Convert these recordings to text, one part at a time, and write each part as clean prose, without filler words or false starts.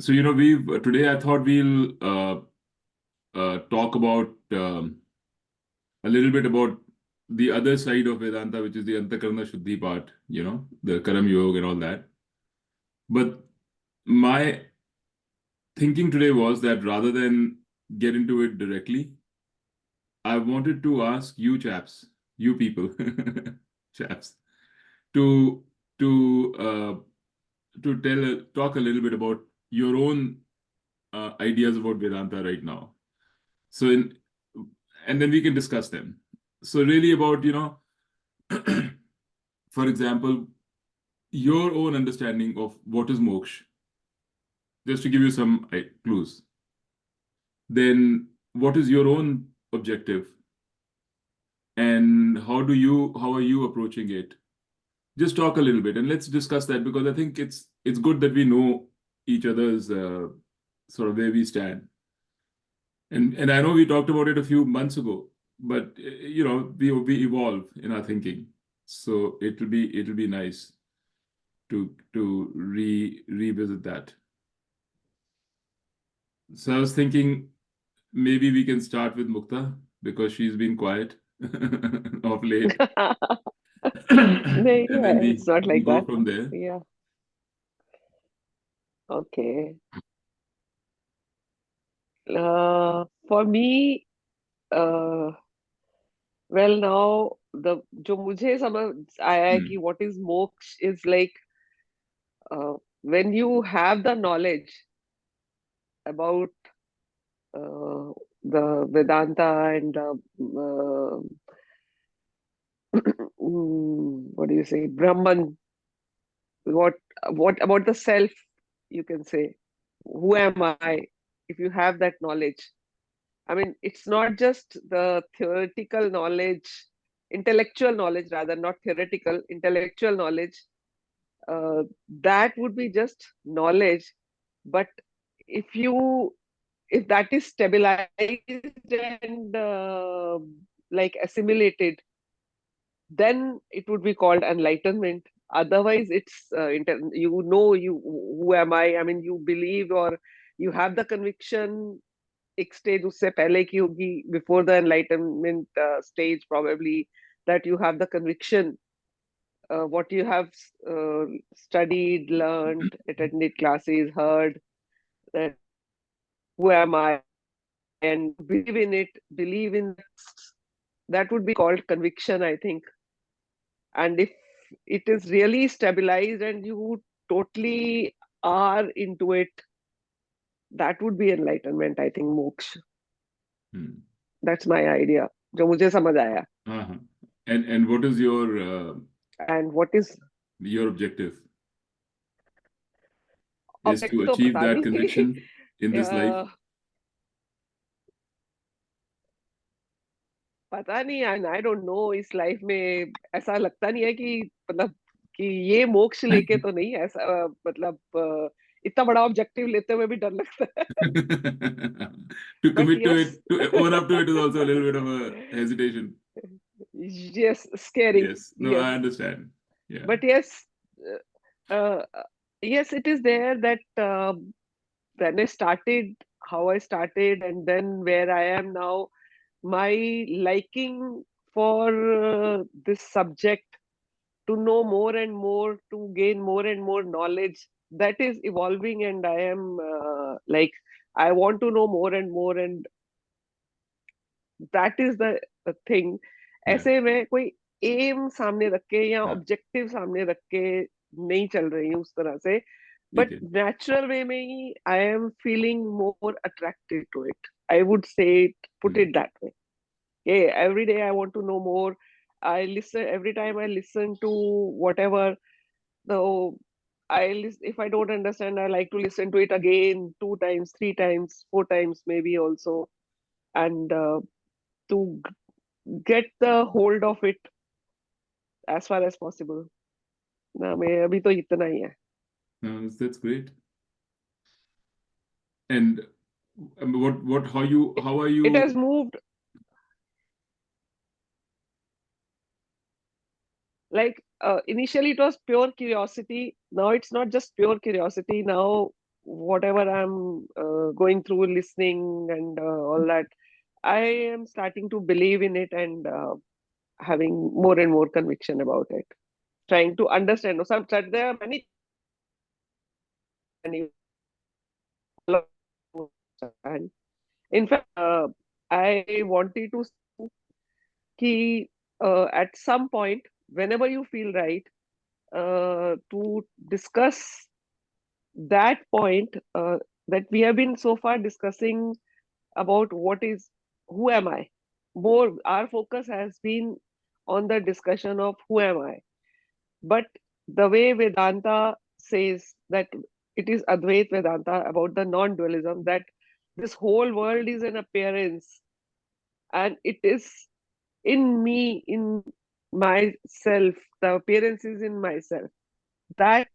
So, today I thought we'll talk about a little bit about the other side of Vedanta, which is the Antakarna Shuddhi part, the Karam Yoga and all that. But my thinking today was that rather than get into it directly, I wanted to ask you chaps, you people, chaps, to to uh, to talk a little bit about your own ideas about Vedanta right now. So and then we can discuss them. So really about, for example, your own understanding of what is moksha, just to give you some clues. Then what is your own objective, and how are you approaching it? Just talk a little bit and let's discuss that, because I think it's good that we know each other's sort of where we stand. And I know we talked about it a few months ago, but we evolve in our thinking, so it'll be nice to revisit that. So I was thinking maybe we can start with Mukta because she's been quiet of late, No, and then yeah, it's not we like go that. from there. Yeah, okay. For me, uh, well, now the जो मुझे समझ आया है कि Hmm. what is moksha is like when you have the knowledge about uh, the Vedanta and what do you say, Brahman, what what about the self, you can say, who am I? If you have that knowledge, I mean, it's not just the theoretical knowledge, intellectual knowledge rather, not theoretical, intellectual knowledge. That would be just knowledge. But if you, if that is stabilized and like assimilated, then it would be called enlightenment. Otherwise, it's you, who am I? I mean, you believe or you have the conviction. एक stage उससे पहले की होगी, before the enlightenment stage probably, that you have the conviction, what you have uh, studied, learned, attended classes, heard, that who am I, and believe in it, believe in that would be called conviction, I think. And if it is really stabilized and you totally are into it, that would be enlightenment, I think, moksha. Hmm. That's my idea, जो मुझे समझ आया. Uh-huh. And what is And what is your objective? Is to object तो achieve पता that नहीं. conviction in this life? पता नहीं, and I don't know, इस लाइफ में ऐसा लगता नहीं है कि मतलब कि ये मोक्ष लेके तो नहीं है ऐसा, मतलब इतना बड़ा ऑब्जेक्टिव लेते हुए भी डर लगता है. To but commit to yes. it, to own up to it is also a little bit of a hesitation. Yes, scary. Yes. No, Yes, I understand. Yeah. but yes, uh, yes, it is there that when I started, how I started, and then where I am now, my liking for this subject, to know more and more, to gain more and more knowledge, that is evolving, and I am like, I want to know more and more, and that is the thing. Yeah. ऐसे में कोई M सामने रख के या हाँ, objective सामने रख के नहीं चल रही हूँ उस तरह से, ठीक बट है. नेचुरल वे में ही I am feeling more attracted to it. I would say put Hmm. It that way. Yeah, every day I want to know more. I listen every time I listen to whatever. So if I don't understand, I like to listen to it again, two times, three times, four times, maybe also, and to get the hold of it as far as possible. ना मैं अभी तो इतना ही है. No, that's great. And how are It has you? moved, like initially it was pure curiosity. Now it's not just pure curiosity. Now whatever I'm going through, listening and all that, I am starting to believe in it and having more and more conviction about it. Trying to understand. Some there are many and you understand. In fact, I wanted to key at some point, whenever you feel right, to discuss that point that we have been so far discussing about what is, who am I? More, our focus has been on the discussion of who am I. But the way Vedanta says that it is Advait Vedanta about the non-dualism, that this whole world is an appearance and it is in me, in myself, the appearance is in myself. That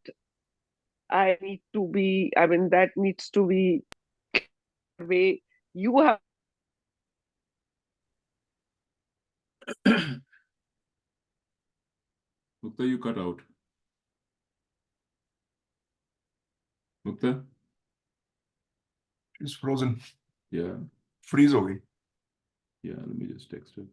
I need to be, I mean, that needs to be way you have. Mukta, you cut out. Mukta? She's frozen. Yeah. Freeze away. Yeah, let me just text her.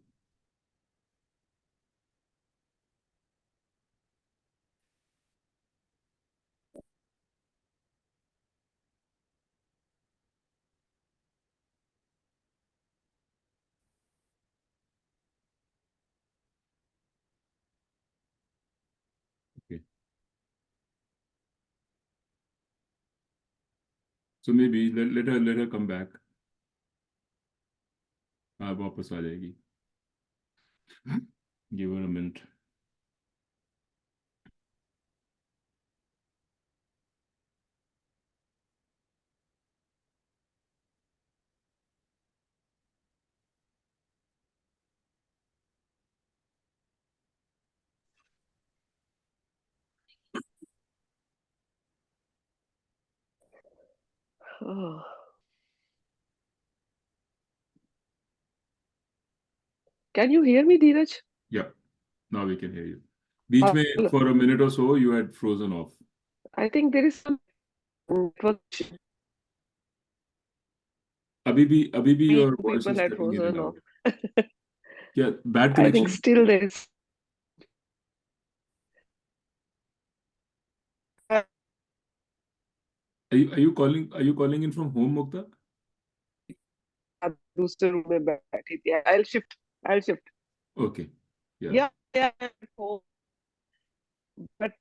Okay. So maybe let her come back. वापस आ जाएगी. Give her a minute. Oh. Can you hear me, Dheeraj? Yeah, now we can hear you. बीच में for a minute or so you had frozen off. I think there is some network issue. अभी भी your voice People is had cutting in and frozen out. off. Yeah, bad I connection. think still there is. Are you calling in from home, Mukta? दूसरे room में बैठी थी. I'll shift. Okay. Yeah, at home. But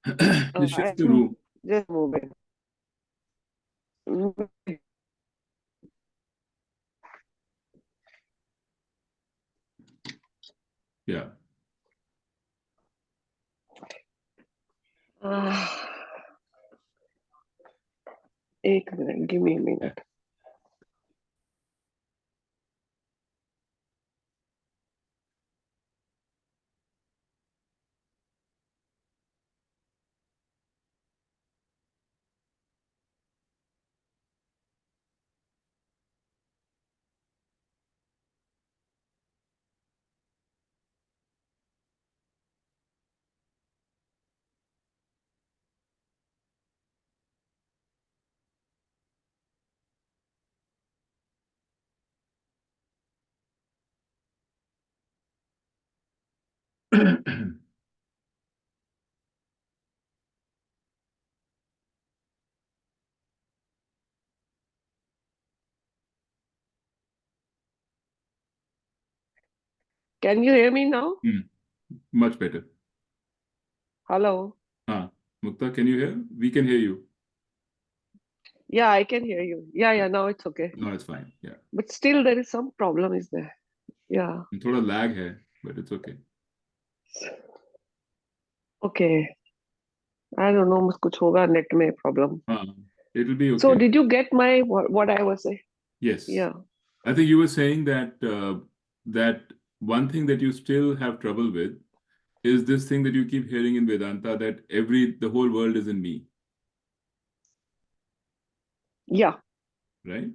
Just shift the room. just a moment. Yeah. एक minute, give me a minute. Can you hear me now? Much better. Hello. Mukta, can you hear? We can hear you. Yeah, I can hear you. Yeah, now it's okay. No, it's fine. Yeah. But still there is some problem, is there? Yeah. थोड़ा lag है, but it's okay. Okay. I don't know, कुछ होगा net में problem. It'll be okay. So did you get my what I was saying? Yes. Yeah. I think you were saying that that one thing that you still have trouble with is this thing that you keep hearing in Vedanta, that the whole world is in me. Yeah. Right?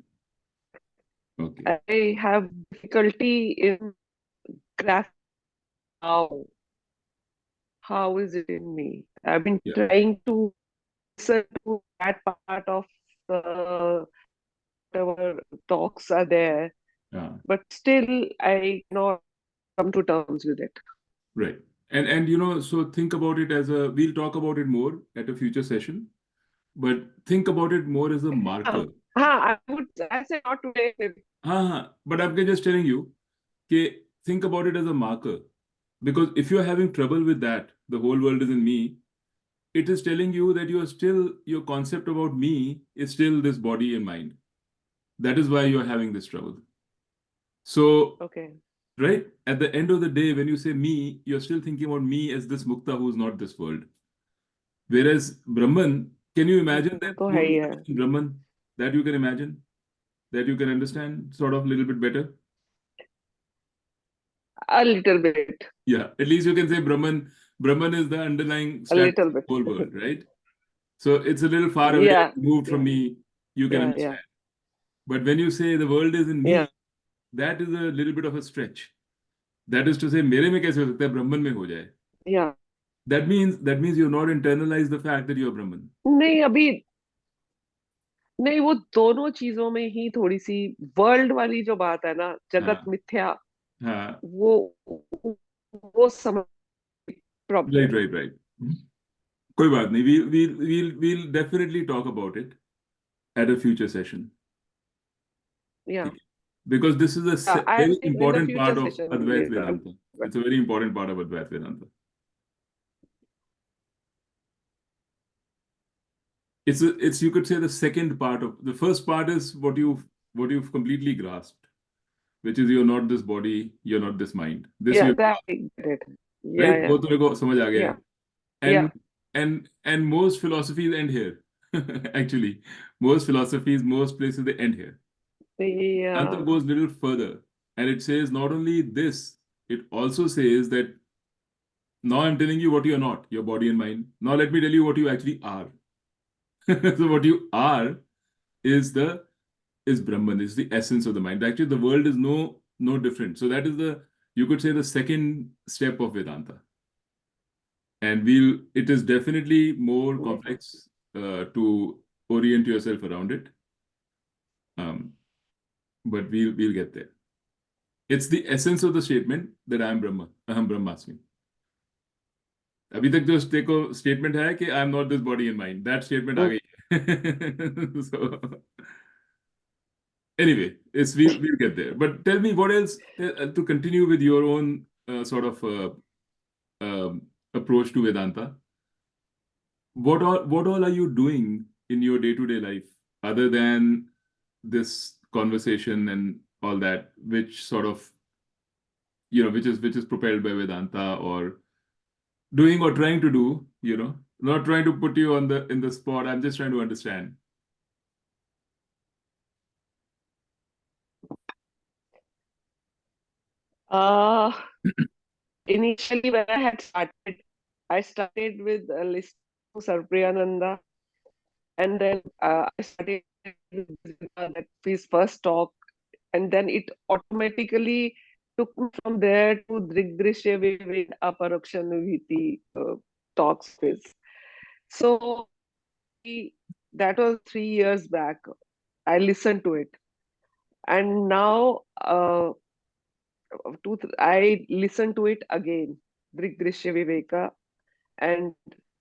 Okay. I have difficulty in grasping how how is it in me? I've been Yeah, trying to listen to that part of the whatever talks are there, yeah, but still I cannot come to terms with it. right. And so think about it as a, we'll talk about it more at a future session, but think about it more as a marker. I say not today, maybe. But I'm just telling you, okay, think about it as a marker. Because if you're having trouble with that, the whole world is in me, it is telling you that you're still, your concept about me is still this body and mind. That is why you're having this trouble. So, Okay. right, at the end of the day, when you say me, you're still thinking about me as this Mukta who's not this world. Whereas Brahman, can you imagine वो that तो है whole ही है. Brahman that you can imagine, that you can understand sort of a little bit better? A little bit. Yeah, at least you can say Brahman. Brahman is the underlying A status little of bit. the whole world, right? So it's a little far away, Yeah. removed from Yeah. me. You can Yeah. Yeah. understand. But when you say the world is in Yeah. me, that is a little bit of a stretch. That is to say, मेरे में कैसे हो सकता है ब्रह्मन में हो जाए? Yeah. That means you've not internalized the fact that you're Brahman. नहीं अभी नहीं, वो दोनों चीजों में ही थोड़ी सी वर्ल्ड वाली जो बात है ना, जगत हाँ मिथ्या, हाँ, वो वो समझ right प्रॉब्लम. right right. कोई बात नहीं. We'll definitely talk about it at a future session. Yeah. ठीक है? Because this is a I very think in the important future part of session Advait we'll talk Vedanta. about It's a very important part of Advait Vedanta. It's you could say the second part of the first part is what you've completely grasped, which is you're not this body, you're not this mind. This yeah, you that I get it. Yeah, right? yeah, वो तो मेरे को समझ आ गया yeah, है. yeah, And and most philosophies end here. Actually, most philosophies, most places they end here. Vedanta yeah, goes a little further, and it says not only this, it also says that now I'm telling you what you're not, your body and mind. Now let me tell you what you actually are. So what you are is the is Brahman, is the essence of the mind. Actually, the world is no different. So that is the, you could say, the second step of Vedanta. And it is definitely more yeah. complex to orient yourself around it. Um, but we'll get there. It's the essence of the statement that I am Brahma, Aham Brahmasmi. अभी तक जो देखो statement है कि I am not this body and mind, that statement आ Mm. गई है. So anyway, we'll get there. But tell me what else to continue with your own sort of approach to Vedanta. What all are you doing in your day-to-day life other than this conversation and all that, which sort of which is propelled by Vedanta, or doing or trying to do, not trying to put you on the in the spot. I'm just trying to understand. Uh, Initially, when I started with listening to Sarpriyananda, and then I started with that his first talk, and then it automatically took me from there to Drigdrishya Vivid Aparokshanuviti talks with. So that was 3 years back. I listened to it, and now I listen to it again, Drigdrishya Viveka, and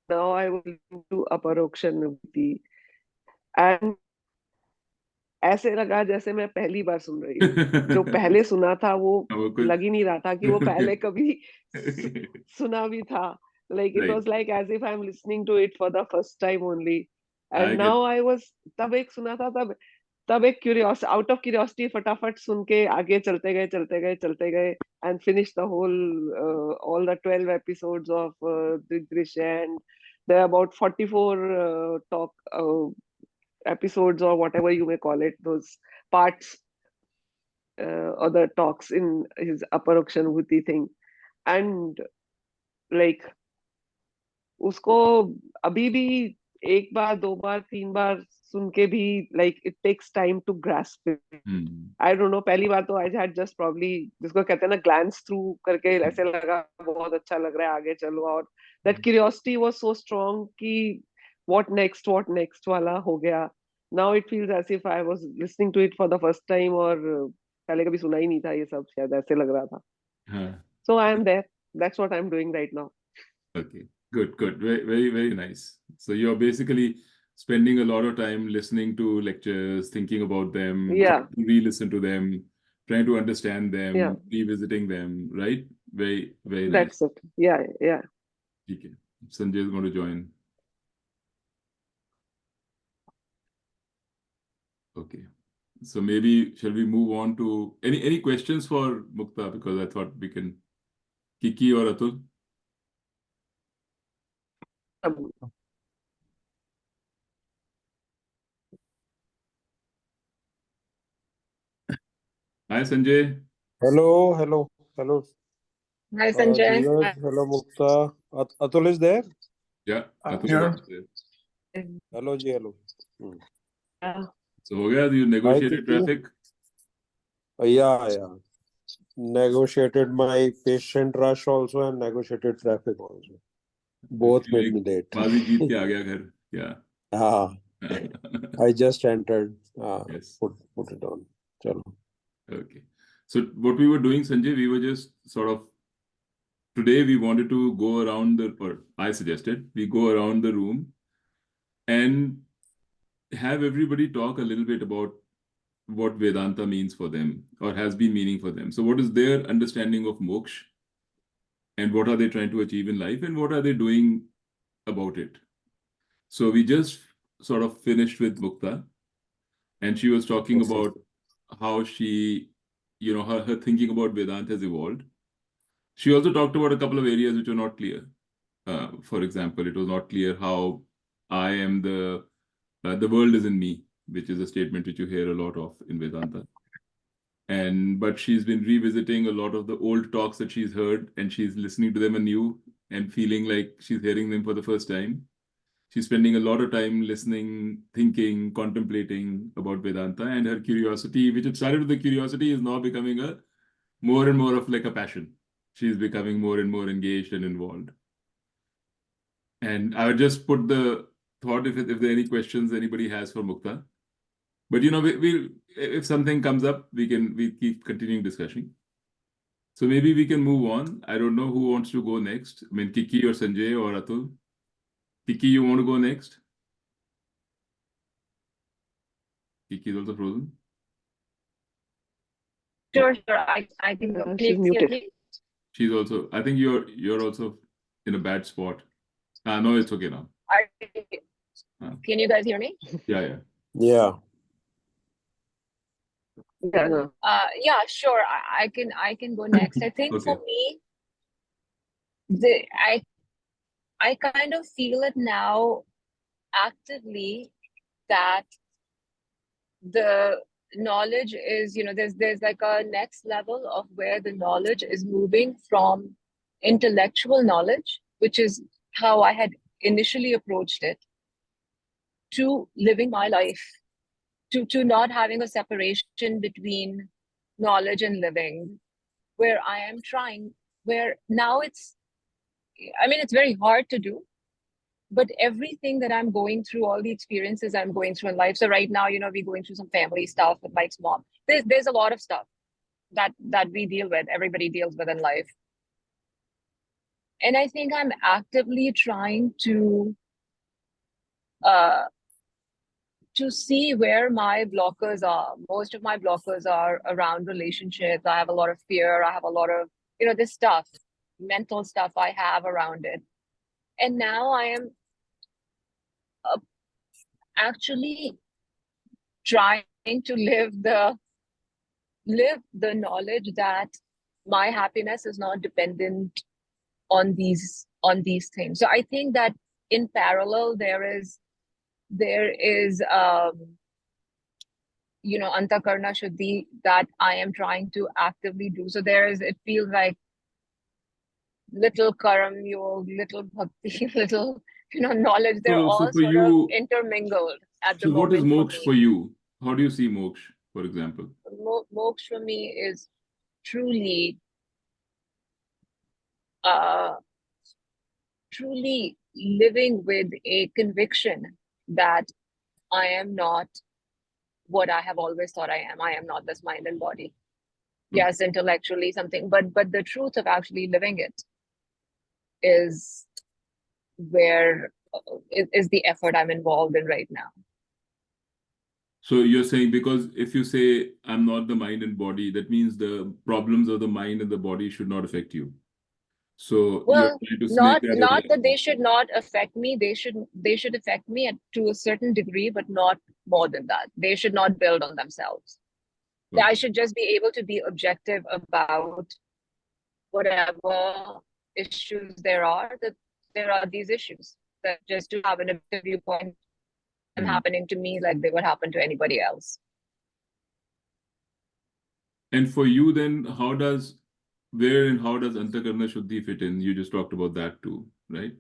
now I will listen to Aparokshanuviti, and ऐसे लगा जैसे मैं पहली बार सुन रही हूँ. जो पहले सुना था वो वो लग ही नहीं रहा था कि वो पहले कभी कुछ सुना भी था. Like it right. was like as if I'm listening to it for the first time only. I And get. now I was तब एक सुना था, तब एक क्यूरियोस आउट ऑफ क्यूरियोसिटी फटाफट सुन के आगे चलते गए and finished the whole all the 12 episodes of Digdrish, and there are about 44 talk episodes or whatever you may call it, those parts or the talks in his Aparokshanubhuti thing. And like उसको अभी भी एक बार, दो बार, तीन बार सुन के भी like it takes time to grasp it. Hmm. I don't know, पहली बार तो I had just probably जिसको कहते हैं ना glance through करके ऐसे लगा बहुत अच्छा लग रहा है, आगे चलो, और that curiosity was so strong कि what next वाला हो गया. Now it feels as if I was listening to it for the first time, और पहले कभी सुना ही नहीं था ये सब, शायद ऐसे लग रहा था. Huh. So I am there. That's what I'm doing right now. Okay, good, good. Very, very, very nice. So you're basically spending a lot of time listening to lectures, thinking about them, Yeah, trying to re-listen to them, trying to understand yeah, them, revisiting them, right? Very, very nice. that's it. Yeah, yeah. Okay. Sanjay is going to join. Okay. So maybe shall we move on to any questions for Mukta? Because I thought we can Kiki or Atul. Um, Hi Sanjay. Hello, hello, hello. Hi, Sanjay. Dheeraj, hello, Mukta. Atul is there? Yeah, I'm Atul is here. also there. Hello, ji, hello. yeah. So हो गया? You Hi, negotiated Kiki. traffic? Yeah. Negotiated my patient rush also and negotiated traffic also. Both Feel made like me late. बाजी जीत के आ गया घर. Yeah. Ah, I just entered. Yes. Put it on. Chalo. Okay. So what we were doing, Sanjay, we were just sort of today we wanted to go around or I suggested we go around the room and have everybody talk a little bit about what Vedanta means for them or has been meaning for them. So what is their understanding of moksha and what are they trying to achieve in life and what are they doing about it? So we just sort of finished with Mukta and she was talking Okay. about how she, her thinking about Vedanta has evolved. She also talked about a couple of areas which were not clear. For example, it was not clear how I am the world is in me, which is a statement which you hear a lot of in Vedanta. But she's been revisiting a lot of the old talks that she's heard, and she's listening to them anew and feeling like she's hearing them for the first time. She's spending a lot of time listening, thinking, contemplating about Vedanta, and her curiosity, which had started with the curiosity, is now becoming a more and more of like a passion. She's becoming more and more engaged and involved. And I would just put the thought if there are any questions anybody has for Mukta. But we if something comes up, we keep continuing discussion. So maybe we can move on. I don't know who wants to go next. I mean, Kiki or Sanjay or Atul. Kiki, you want to go next? Kiki is also frozen. Sure. I can go. Can She's you hear muted. me? She's also. I think you're also in a bad spot. No, it's okay now. Can you guys hear me? Yeah. Yeah. Yeah, no. Yeah, sure. I can go next. I think Okay. for me, I kind of feel it now actively that the knowledge is, there's like a next level of where the knowledge is moving from intellectual knowledge, which is how I had initially approached it, to living my life, to not having a separation between knowledge and living, where I am trying, where now it's very hard to do, but everything that I'm going through, all the experiences I'm going through in life. So right now, we're going through some family stuff with Mike's mom. There's a lot of stuff that we deal with, everybody deals with in life. And I think I'm actively trying to see where my blockers are. Most of my blockers are around relationships. I have a lot of fear. I have a lot of, this stuff, mental stuff I have around it. And now I am actually trying to live the knowledge that my happiness is not dependent on these things. So I think that in parallel there is antakarna shuddhi that I am trying to actively do. So it feels like little karam yog, little bhakti, little knowledge. They're So all for sort of you, intermingled at the so what is moment for moksha me. for you? How do you see moksha, for example? Moksha for me is truly, uh, truly living with a conviction that I am not what I have always thought I am. I am not this mind and body. Yes, intellectually something, but the truth of actually living it is where is the effort I'm involved in right now. So you're saying, because if you say I'm not the mind and body, that means the problems of the mind and the body should not affect you. So you're Well, trying to make not that not that a, they should not affect me. They should affect me to a certain degree, but not more than that. They should not build on themselves. I okay. should just be able to be objective about whatever issues there are. That there are these issues. That just to have an objective viewpoint, them Mhm. happening to me like they would happen to anybody else. And for you then, where and how does Antakarna Shuddhi fit in? You just talked about that too, right?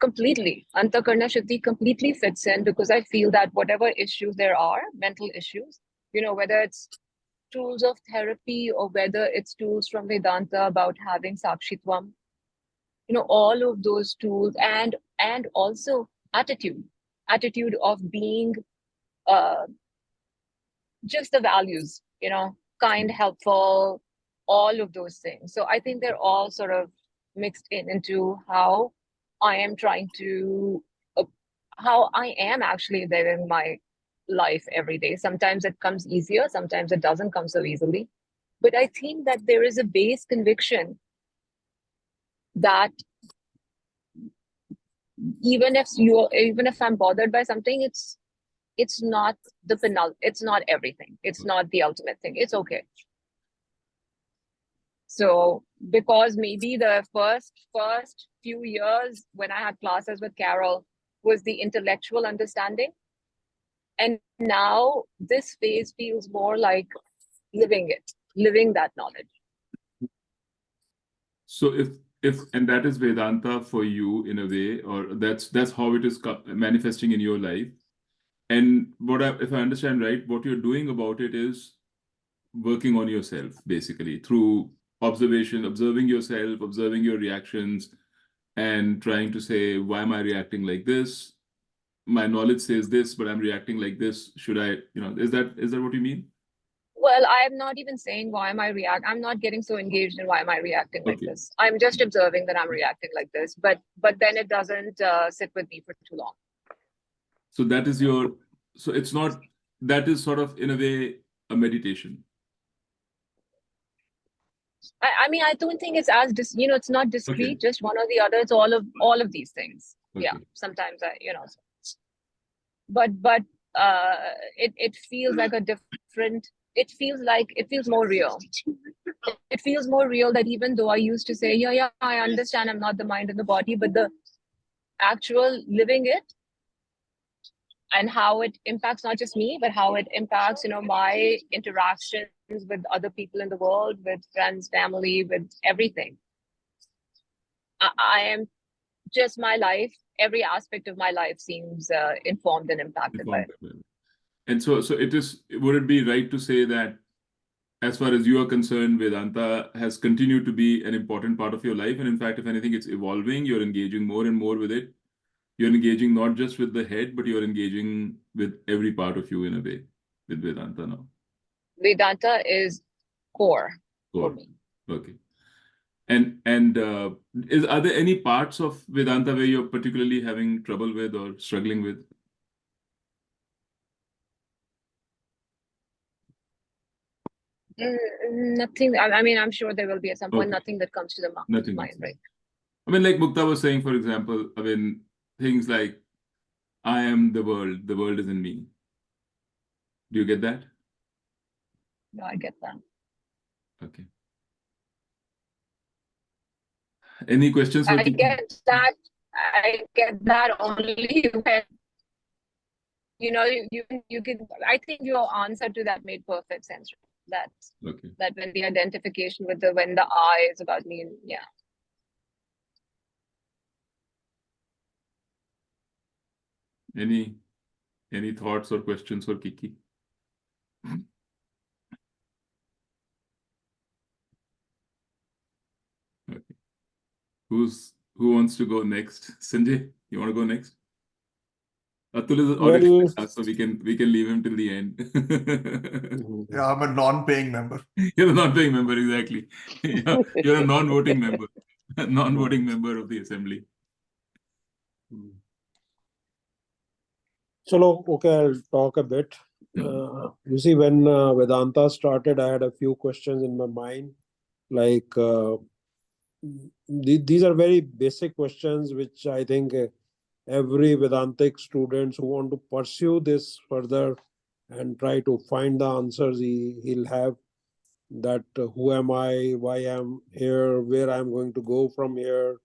Completely. Antakarna Shuddhi completely fits in because I feel that whatever issues there are, mental issues, whether it's tools of therapy or whether it's tools from Vedanta about having Sakshitvam, all of those tools and also attitude of being uh, just the values, kind, helpful, all of those things. So I think they're all sort of mixed into how I am trying to, how I am actually living my life every day. Sometimes it comes easier, sometimes it doesn't come so easily. But I think that there is a base conviction that even if I'm bothered by something, it's not it's not everything. It's not the ultimate thing. It's okay. So because maybe the first few years when I had classes with Carol was the intellectual understanding, and now this phase feels more like living that knowledge. So and that is Vedanta for you in a way, or that's how it is manifesting in your life. And if I understand right, what you're doing about it is working on yourself, basically, through observing yourself, observing your reactions, and trying to say, why am I reacting like this? My knowledge says this, but I'm reacting like this. Should I, is that what you mean? Well, I'm not even saying why am I react. I'm not getting so engaged in why am I reacting like Okay. this. I'm just observing that I'm reacting like this, but then it doesn't sit with me for too long. So it's not, that is sort of in a way a meditation. I mean, I don't think it's as it's not discrete, Okay. just one or the other. It's all of these things. Yeah. Okay. Sometimes but it feels like a different. It feels more real. It feels more real that even though I used to say, yeah, I understand I'm not the mind and the body, but the actual living it and how it impacts not just me, but how it impacts, my interactions with other people in the world, with friends, family, with everything. I am just my life. Every aspect of my life seems informed and impacted by it. And so would it be right to say that as far as you are concerned, Vedanta has continued to be an important part of your life? And in fact, if anything, it's evolving. You're engaging more and more with it. You're engaging not just with the head, but you're engaging with every part of you in a way with Vedanta now. Vedanta is core for me. Okay. And are there any parts of Vedanta where you're particularly having trouble with or struggling with? Nothing. I mean, I'm sure there will be at some point. Okay. Nothing that comes to the Nothing. mind, right? I mean, like Mukta was saying, for example, I mean, things like, I am the world is in me. Do you get that? No, I get that. Okay. Any questions for I get that only when you can. I think your answer to that made perfect sense. That Okay. that when the identification with when the I is about me, yeah. Any thoughts or questions for Kiki? Okay. Who wants to go next? Sanjay, you want to go next? Atul is already Well, with us, so we can leave him till the end. Yeah, I'm a non-paying member. You're a non-paying member, exactly. You're a non-voting member, non-voting member of the assembly. Chalo, okay, I'll talk a bit. You see, when Vedanta started, I had a few questions in my mind. Like, these are very basic questions, which I think every Vedantic students who want to pursue this further and try to find the answers, he'll have that who am I, why I'm here, where I'm going to go from here,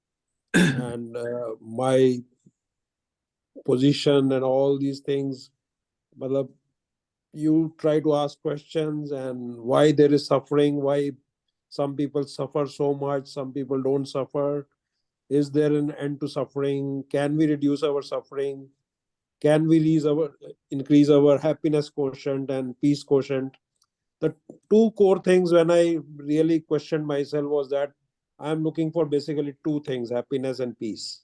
and my position and all these things. Matlab, you try to ask questions and why there is suffering, why some people suffer so much, some people don't suffer. Is there an end to suffering? Can we reduce our suffering? Can we increase our happiness quotient and peace quotient? The two core things when I really questioned myself was that I'm looking for basically two things, happiness and peace.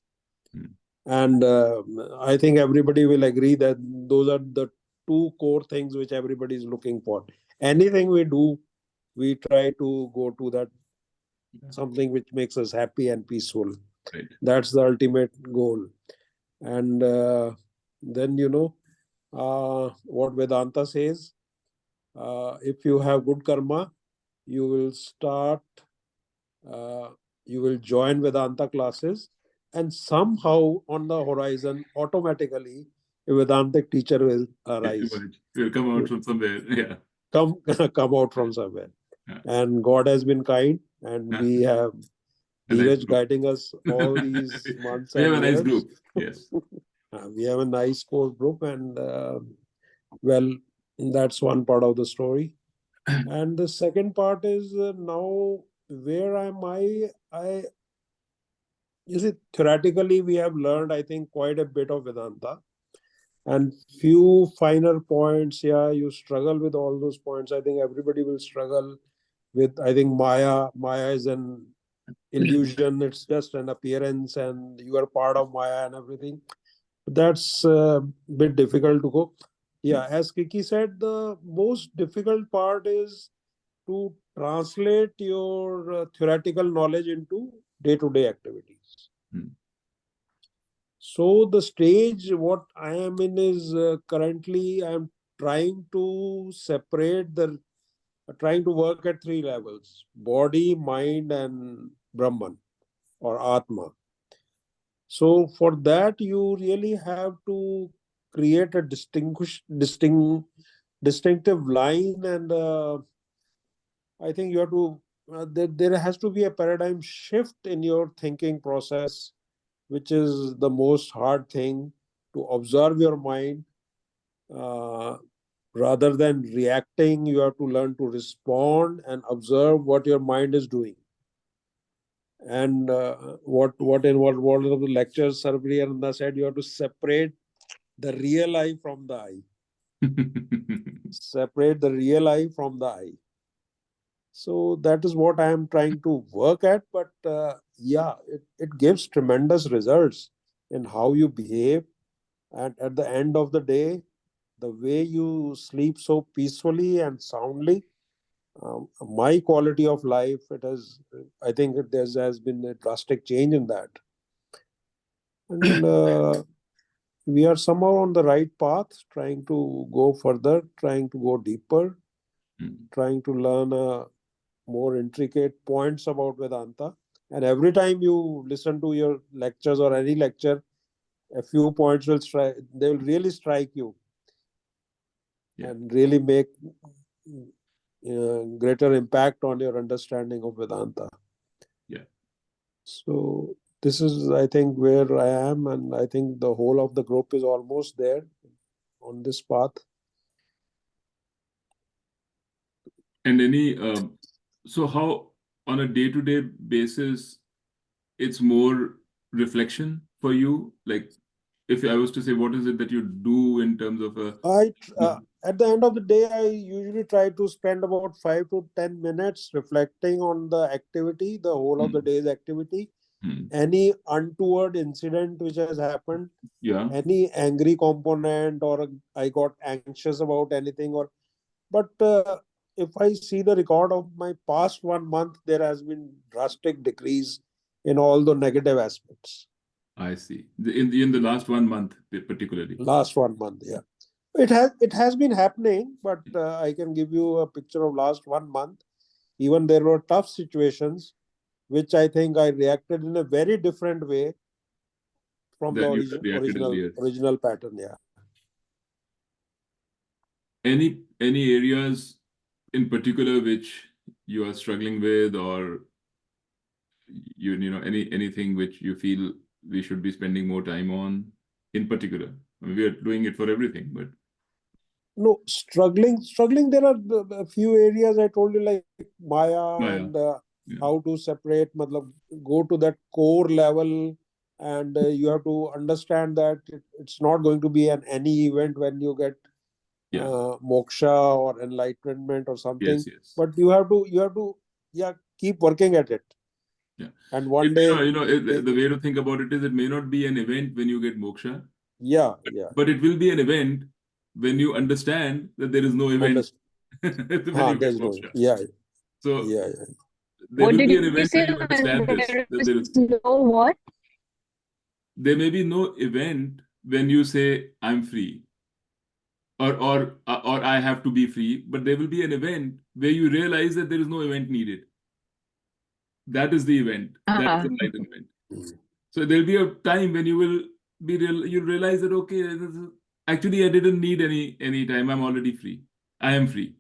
And I think everybody will agree that those are the two core things which everybody is looking for. Anything we do, we try to go to that something which makes us happy and peaceful. Right. That's the ultimate goal. And then, what Vedanta says, if you have good karma, you will start, you will join Vedanta classes, and somehow on the horizon, automatically, a Vedantic teacher will arise. Will come out from somewhere. Yeah. Come out from somewhere. Yeah. And God has been kind, and we have Dheeraj guiding us all these months We have and a nice years. group. Yes. We have a nice core group, and well, that's one part of the story. And the second part is now where am I? You see, theoretically, we have learned, I think, quite a bit of Vedanta. And few finer points, yeah, you struggle with all those points. I think everybody will struggle with, I think, Maya. Maya is an illusion. It's just an appearance, and you are part of Maya and everything. That's a bit difficult to go. Yeah, as Kiki said, the most difficult part is to translate your theoretical knowledge into day-to-day activities. So the stage what I am in is currently I am trying to trying to work at three levels: body, mind, and Brahman or Atma. So for that, you really have to create a distinctive line, and I think you have to. There has to be a paradigm shift in your thinking process, which is the most hard thing, to observe your mind. Uh, Rather than reacting, you have to learn to respond and observe what your mind is doing. And what in one of the lectures Sarvriyananda said, you have to separate the real I from the I. Separate the real I from the I. So that is what I am trying to work at. But yeah, it gives tremendous results in how you behave. And at the end of the day, the way you sleep so peacefully and soundly, my quality of life, I think there has been a drastic change in that. And we are somehow on the right path, trying to go further, trying to go deeper, trying to learn more intricate points about Vedanta. And every time you listen to your lectures or any lecture, a few points they will really strike you. Yeah. And really make greater impact on your understanding of Vedanta. Yeah. So this is, I think, where I am, and I think the whole of the group is almost there on this path. And so how on a day-to-day basis, it's more reflection for you? Like, if I was to say, what is it that you do in terms of a At the end of the day, I usually try to spend about 5 to 10 minutes reflecting on the activity, the whole of the day's activity, any untoward incident which has happened, yeah, any angry component, or I got anxious about anything, but if I see the record of my past 1 month, there has been drastic decrease in all the negative aspects. I see. In the last 1 month, particularly. Last 1 month, yeah. It has been happening, but I can give you a picture of last 1 month. Even there were tough situations, which I think I reacted in a very different way from the That you have reacted earlier. original pattern. Yeah. Any areas in particular which you are struggling with, or you know anything which you feel we should be spending more time on in particular? I mean, we are doing it for everything, but No, struggling. There are a few areas I told you, like Maya and yeah, how to separate, matlab, go to that core level, and you have to understand that it's not going to be any event when you get yeah, moksha or enlightenment or something, yes, but you have to yeah, keep working at it, yeah. and one day The way to think about it is, it may not be an event when you get moksha, yeah, but it will be an event when you understand that there is no event when you get there's no, moksha. yeah, So yeah. there What will did be an you event when say? you understand this, There that is no what? there may be no event when you say I'm free, or I have to be free, but there will be an event where you realize that there is no event needed. That is the event. That is the enlightenment. So there'll be a time when you will you realize that, okay, actually I didn't need any time. I'm already free. I am free.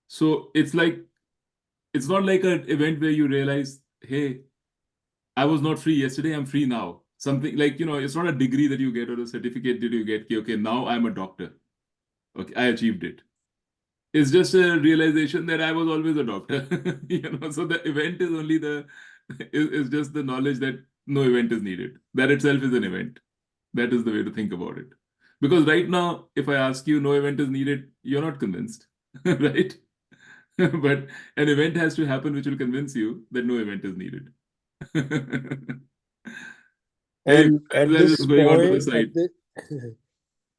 So it's not like an event where you realize, hey, I was not free yesterday, I'm free now. Something like, it's not a degree that you get or a certificate that you get. Okay, now I'm a doctor. Okay, I achieved it. It's just a realization that I was always a doctor. So the event is only is just the knowledge that no event is needed. That itself is an event. That is the way to think about it. Because right now, if I ask you no event is needed, you're not convinced, right? But an event has to happen which will convince you that no event is needed. Anyway, And at that is this going on to the point,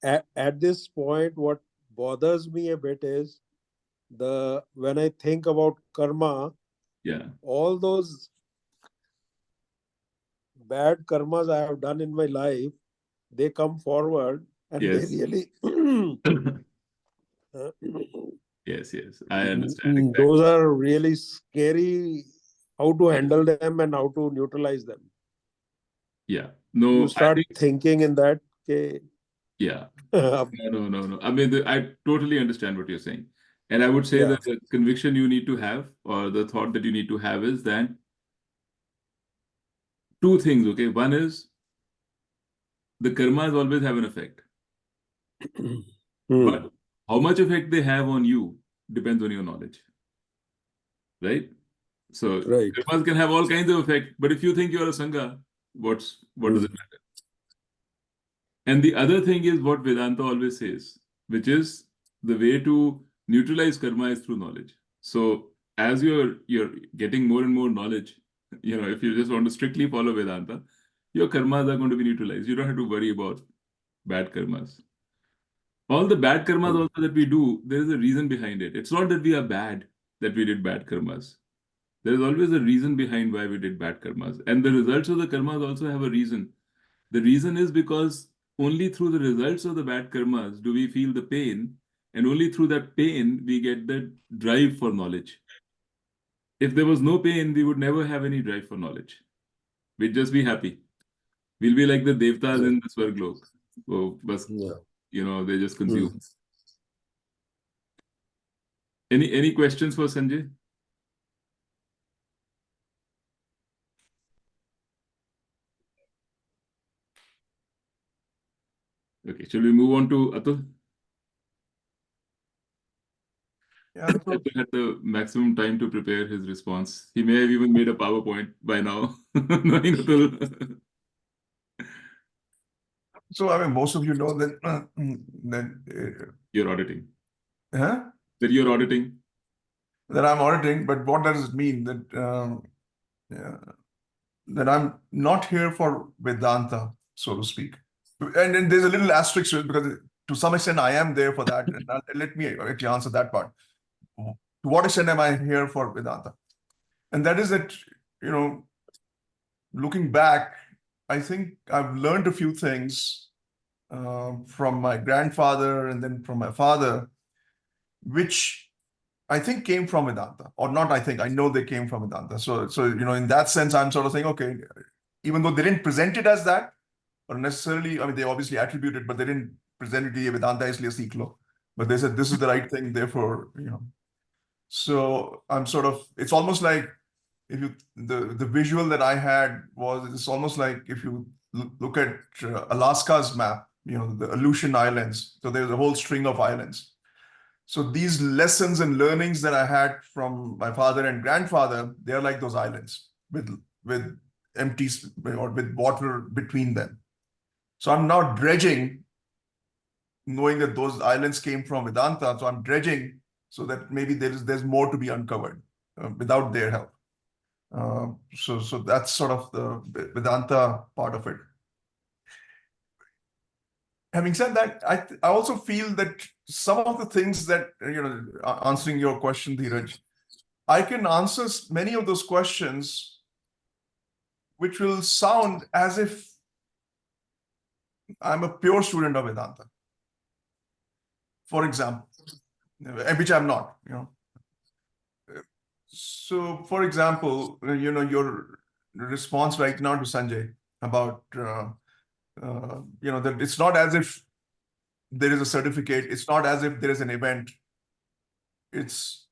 side. at this point, what bothers me a bit is when I think about karma, Yeah. all those bad karmas I have done in my life, they come forward and they Yes. really Yes. I understand exactly. those are really scary, how to handle them and how to neutralize them. Yeah. You No, I start think, thinking in that, okay. yeah. No. I mean, I totally understand what you're saying. And I would say Yeah. that the conviction you need to have, or the thought that you need to have, is that two things, okay? One is the karmas always have an effect. But how much effect they have on you depends on your knowledge, right? So Right. karmas can have all kinds of effect, but if you think you're a sangha, what does it matter? And the other thing is what Vedanta always says, which is the way to neutralize karma is through knowledge. So as you're getting more and more knowledge, if you just want to strictly follow Vedanta, your karmas are going to be neutralized. You don't have to worry about bad karmas. All the bad karmas also that we do, there is a reason behind it. It's not that we are bad, that we did bad karmas. There is always a reason behind why we did bad karmas. And the results of the karmas also have a reason. The reason is because only through the results of the bad karmas do we feel the pain, and only through that pain we get the drive for knowledge. If there was no pain, we would never have any drive for knowledge. We'd just be happy. We'll be like the devtas in the Swarglok. Oh, bas, they just consume. Any questions for Sanjay? Okay, shall we move on to Atul? Yeah, so Atul had the maximum time to prepare his response. He may have even made a PowerPoint by now, knowing Atul. So, I mean, most of you know that You're auditing. huh? That you're auditing. That I'm auditing, but what does it mean? Yeah, that I'm not here for Vedanta, so to speak. And then there's a little asterisk to it because to some extent I am there for that. And let me actually answer that part. To what extent am I here for Vedanta? And that is that, you know, looking back, I think I've learned a few things from my grandfather and then from my father, which I think came from Vedanta, or not. I think I know they came from Vedanta. So you know, in that sense, I'm sort of saying, okay, even though they didn't present it as that, or necessarily, I mean, they obviously attribute it, but they didn't present it as Vedanta isliye seekh lo. But they said this is the right thing, therefore, you know. So I'm sort of, it's almost like if you the visual that I had was it's almost like if you look at Alaska's map, you know, the Aleutian Islands. So there's a whole string of islands. So these lessons and learnings that I had from my father and grandfather, they're like those islands with empty or with water between them. So I'm now dredging, knowing that those islands came from Vedanta. So I'm dredging so that maybe there's more to be uncovered without their help. So that's sort of the Vedanta part of it. Having said that, I also feel that some of the things that, you know, answering your question, Dheeraj, I can answer many of those questions which will sound as if I'm a pure student of Vedanta, for example, which I'm not, you know. So, for example, you know, your response right now to Sanjay about, you know, that it's not as if there is a certificate, it's not as if there is an event. It's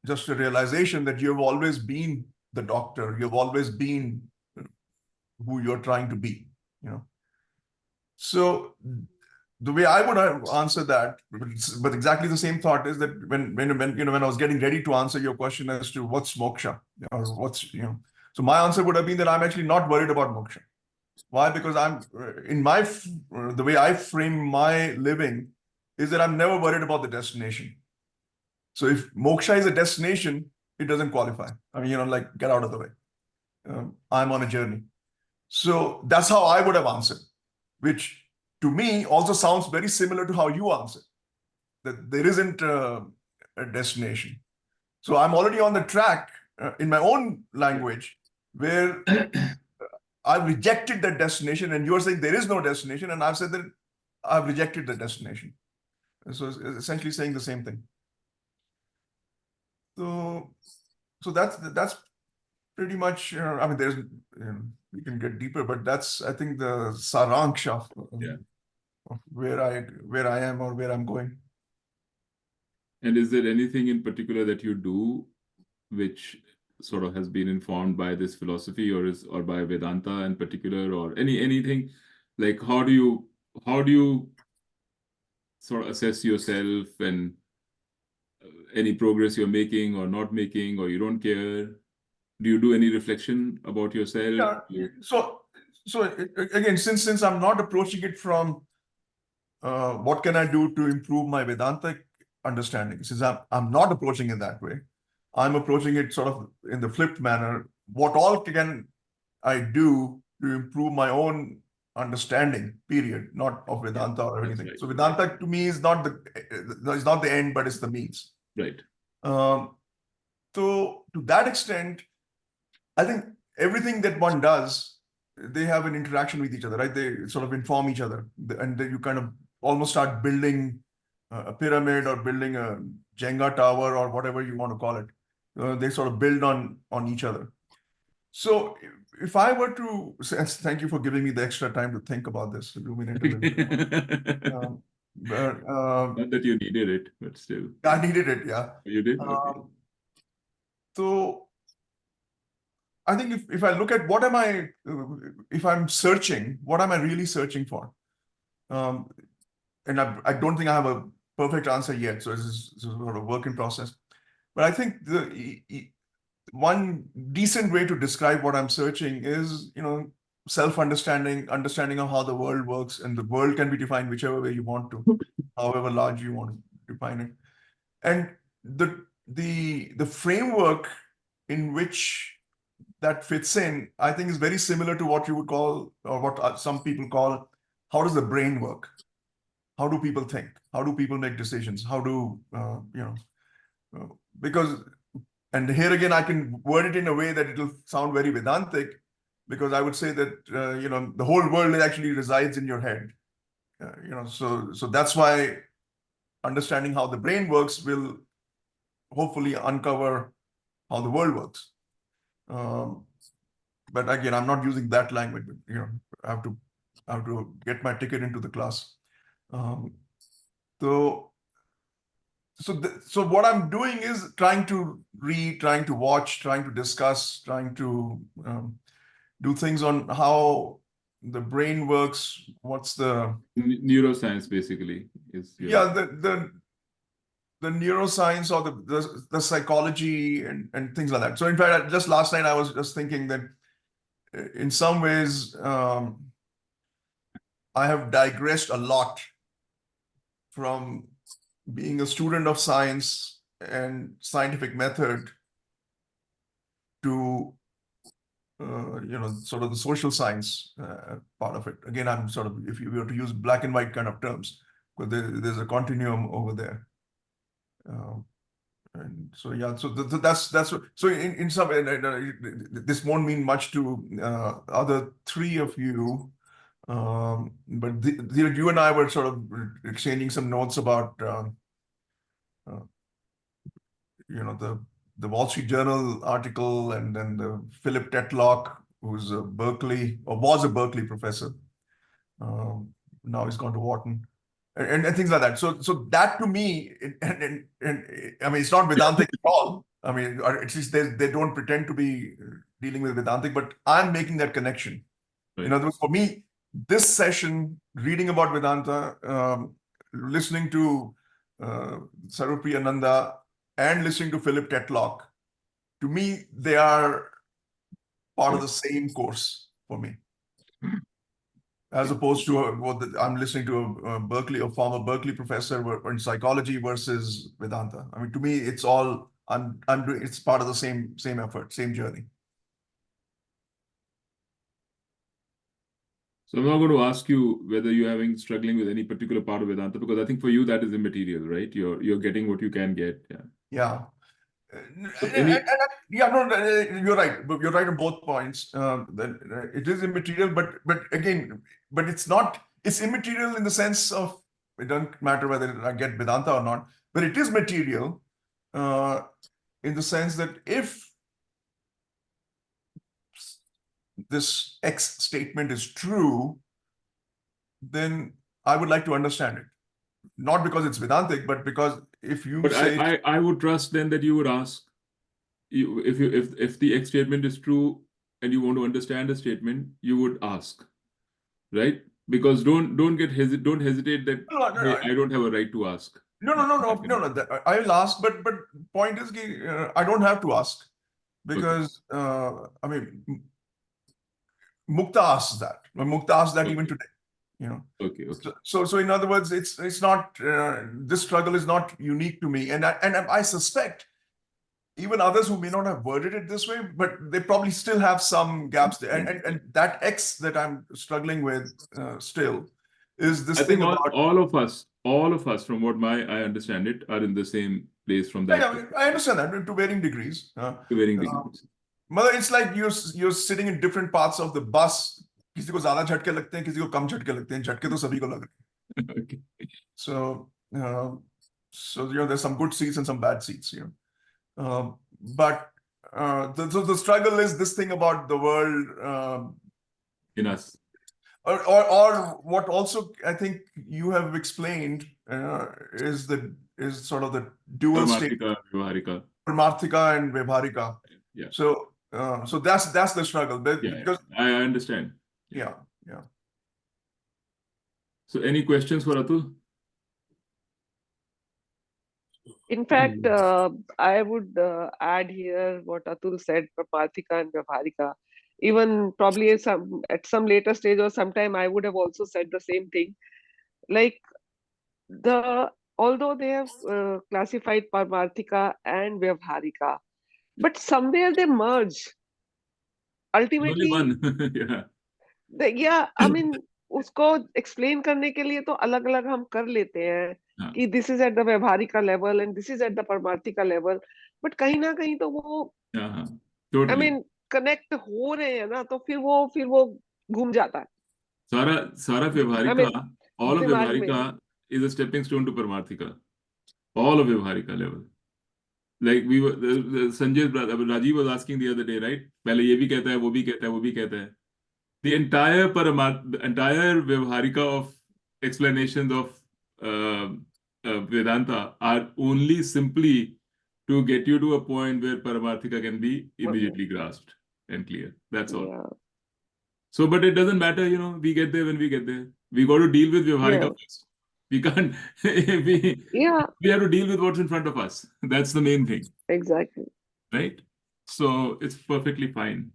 just a realization that you've always been the doctor, you've always been who you're trying to be, you know. So the way I would answer that, but exactly the same thought is that when you know, when I was getting ready to answer your question as to what's moksha or what's, you know, so my answer would have been that I'm actually not worried about moksha. Why? Because I'm in my the way I frame my living is that I'm never worried about the destination. So if moksha is a destination, it doesn't qualify. I mean, you know, like get out of the way. I'm on a journey. So that's how I would have answered, which to me also sounds very similar to how you answered, that there isn't a destination. So I'm already on the track in my own language where I've rejected that destination, and you're saying there is no destination, and I've said that I've rejected the destination. So it's essentially saying the same thing. So that's pretty much, I mean, there's, we can get deeper, but that's, I think, the saranksha of where I am or where I'm going. And is there anything in particular that you do which sort of has been informed by this philosophy or by Vedanta in particular, or anything like how do you sort of assess yourself and any progress you're making or not making, or you don't care? Do you do any reflection about yourself? Yeah. So again, since I'm not approaching it from what can I do to improve my Vedantic understanding, since I'm not approaching it that way, I'm approaching it sort of in the flipped manner. What all can I do to improve my own understanding, period, not of Vedanta or anything. Right. So Vedanta to me is not the end, but it's the means. Right. So to that extent, I think everything that one does, they have an interaction with each other, right? They sort of inform each other, and then you kind of almost start building a pyramid or building a Jenga tower or whatever you want to call it. They sort of build on each other. So if I were to, thank you for giving me the extra time to think about this, ruminate a little bit. Not that you needed it, but still. I needed it, yeah. You did? Okay. So I think if I look at what am I, if I'm searching, what am I really searching for? And I don't think I have a perfect answer yet. So this is sort of a work in process. But I think the one decent way to describe what I'm searching is, you know, self-understanding, understanding of how the world works, and the world can be defined whichever way you want to, however large you want to define it. And the framework in which that fits in, I think, is very similar to what you would call, or what some people call, how does the brain work? How do people think? How do people make decisions? How do, because, and here again, I can word it in a way that it'll sound very Vedantic, because I would say that, the whole world actually resides in your head. So that's why understanding how the brain works will hopefully uncover how the world works. But again, I'm not using that language. I have to get my ticket into the class. So what I'm doing is trying to read, trying to watch, trying to discuss, trying to do things on how the brain works. What's the Neuroscience basically is the neuroscience or the psychology and things like that. So in fact, just last night I was just thinking that in some ways I have digressed a lot from being a student of science and scientific method to sort of the social science part of it. Again, I'm sort of, if you were to use black and white kind of terms, but there's a continuum over there. And so yeah, so that's what, so in some way, this won't mean much to other three of you, but you and I were sort of exchanging some notes about the Wall Street Journal article, and then the Philip Tetlock, who's a Berkeley, or was a Berkeley professor. Now he's gone to Wharton, and things like that. So that to me, and I mean, it's not Vedantic at all. I mean, or at least they don't pretend to be dealing with Vedantic, but I'm making that connection. Right. In other words, for me, this session, reading about Vedanta, listening to Sarupriyananda, and listening to Philip Tetlock, to me, they are part of the same course for me, as opposed to I'm listening to a Berkeley, a former Berkeley professor in psychology versus Vedanta. I mean, to me, it's all I'm doing. It's part of the same effort, same journey. So I'm not going to ask you whether you're struggling with any particular part of Vedanta, because I think for you that is immaterial, right? You're getting what you can get. Yeah. Yeah. So You're right. You're right on both points. That it is immaterial, but again, but it's not. It's immaterial in the sense of it doesn't matter whether I get Vedanta or not, but it is material in the sense that if this X statement is true, then I would like to understand it. Not because it's Vedantic, but because if you but say, I would trust then that you would ask if the X statement is true and you want to understand a statement, you would ask, right? Because don't hesitate that hey, I don't have a right to ask. No. I'll ask, but point is, I don't have to ask, because I mean, Mukta asks that. Mukta asks that even today. Okay. So in other words, it's not this struggle is not unique to me, and I suspect even others who may not have worded it this way, but they probably still have some gaps there. And that X that I'm struggling with still is this I thing think about all of us, from what I understand it, are in the same place from that. Yeah, I understand that to varying degrees. To varying degrees. Mother, it's like you're sitting in different parts of the bus. किसी को ज़्यादा झटके लगते हैं, किसी को कम झटके लगते हैं. झटके तो सभी को लग रहे हैं. Okay. So there's some good seats and some bad seats. But the struggle is this thing about the world In us. or what also I think you have explained is sort of the dual state, Vyavaharika. Paramarthika and Vyavaharika. Yeah. So that's the struggle. Yeah, I understand. Yeah. So any questions for Atul? In fact, I would add here what Atul said, Prapathika and Vyavaharika. Even probably at some later stage or sometime I would have also said the same thing. Like although they have classified Paramarthika and Vyavharika, but somewhere they merge. There's only Ultimately, one. Yeah. I mean, उसको explain करने के लिए तो अलग अलग हम कर लेते हैं हाँ, कि this is at the Vyavharika level and this is at the Paramarthika level, but कहीं ना कहीं तो वो हाँ, I totally. mean connect हो रहे हैं ना, तो फिर वो घूम जाता है. सारा I व्यवहारिका, mean, all of दिमाग में. व्यवहारिका is a stepping stone to Paramarthika. All of व्यवहारिका level. Like we were, Sanjay's brother, Rajiv was asking the other day, right? पहले ये भी कहता है, वो भी कहता है, वो भी कहता है. The entire Vyavharika of explanations of Vedanta are only simply to get you to a point where Paramarthika can be immediately grasped and clear. That's all. Yeah, So, but it doesn't matter, we get there when we get there. We got to deal with Vyavharika yeah, first. We can't, we, yeah, we have to deal with what's in front of us. That's the main thing, exactly. right? So, it's perfectly fine.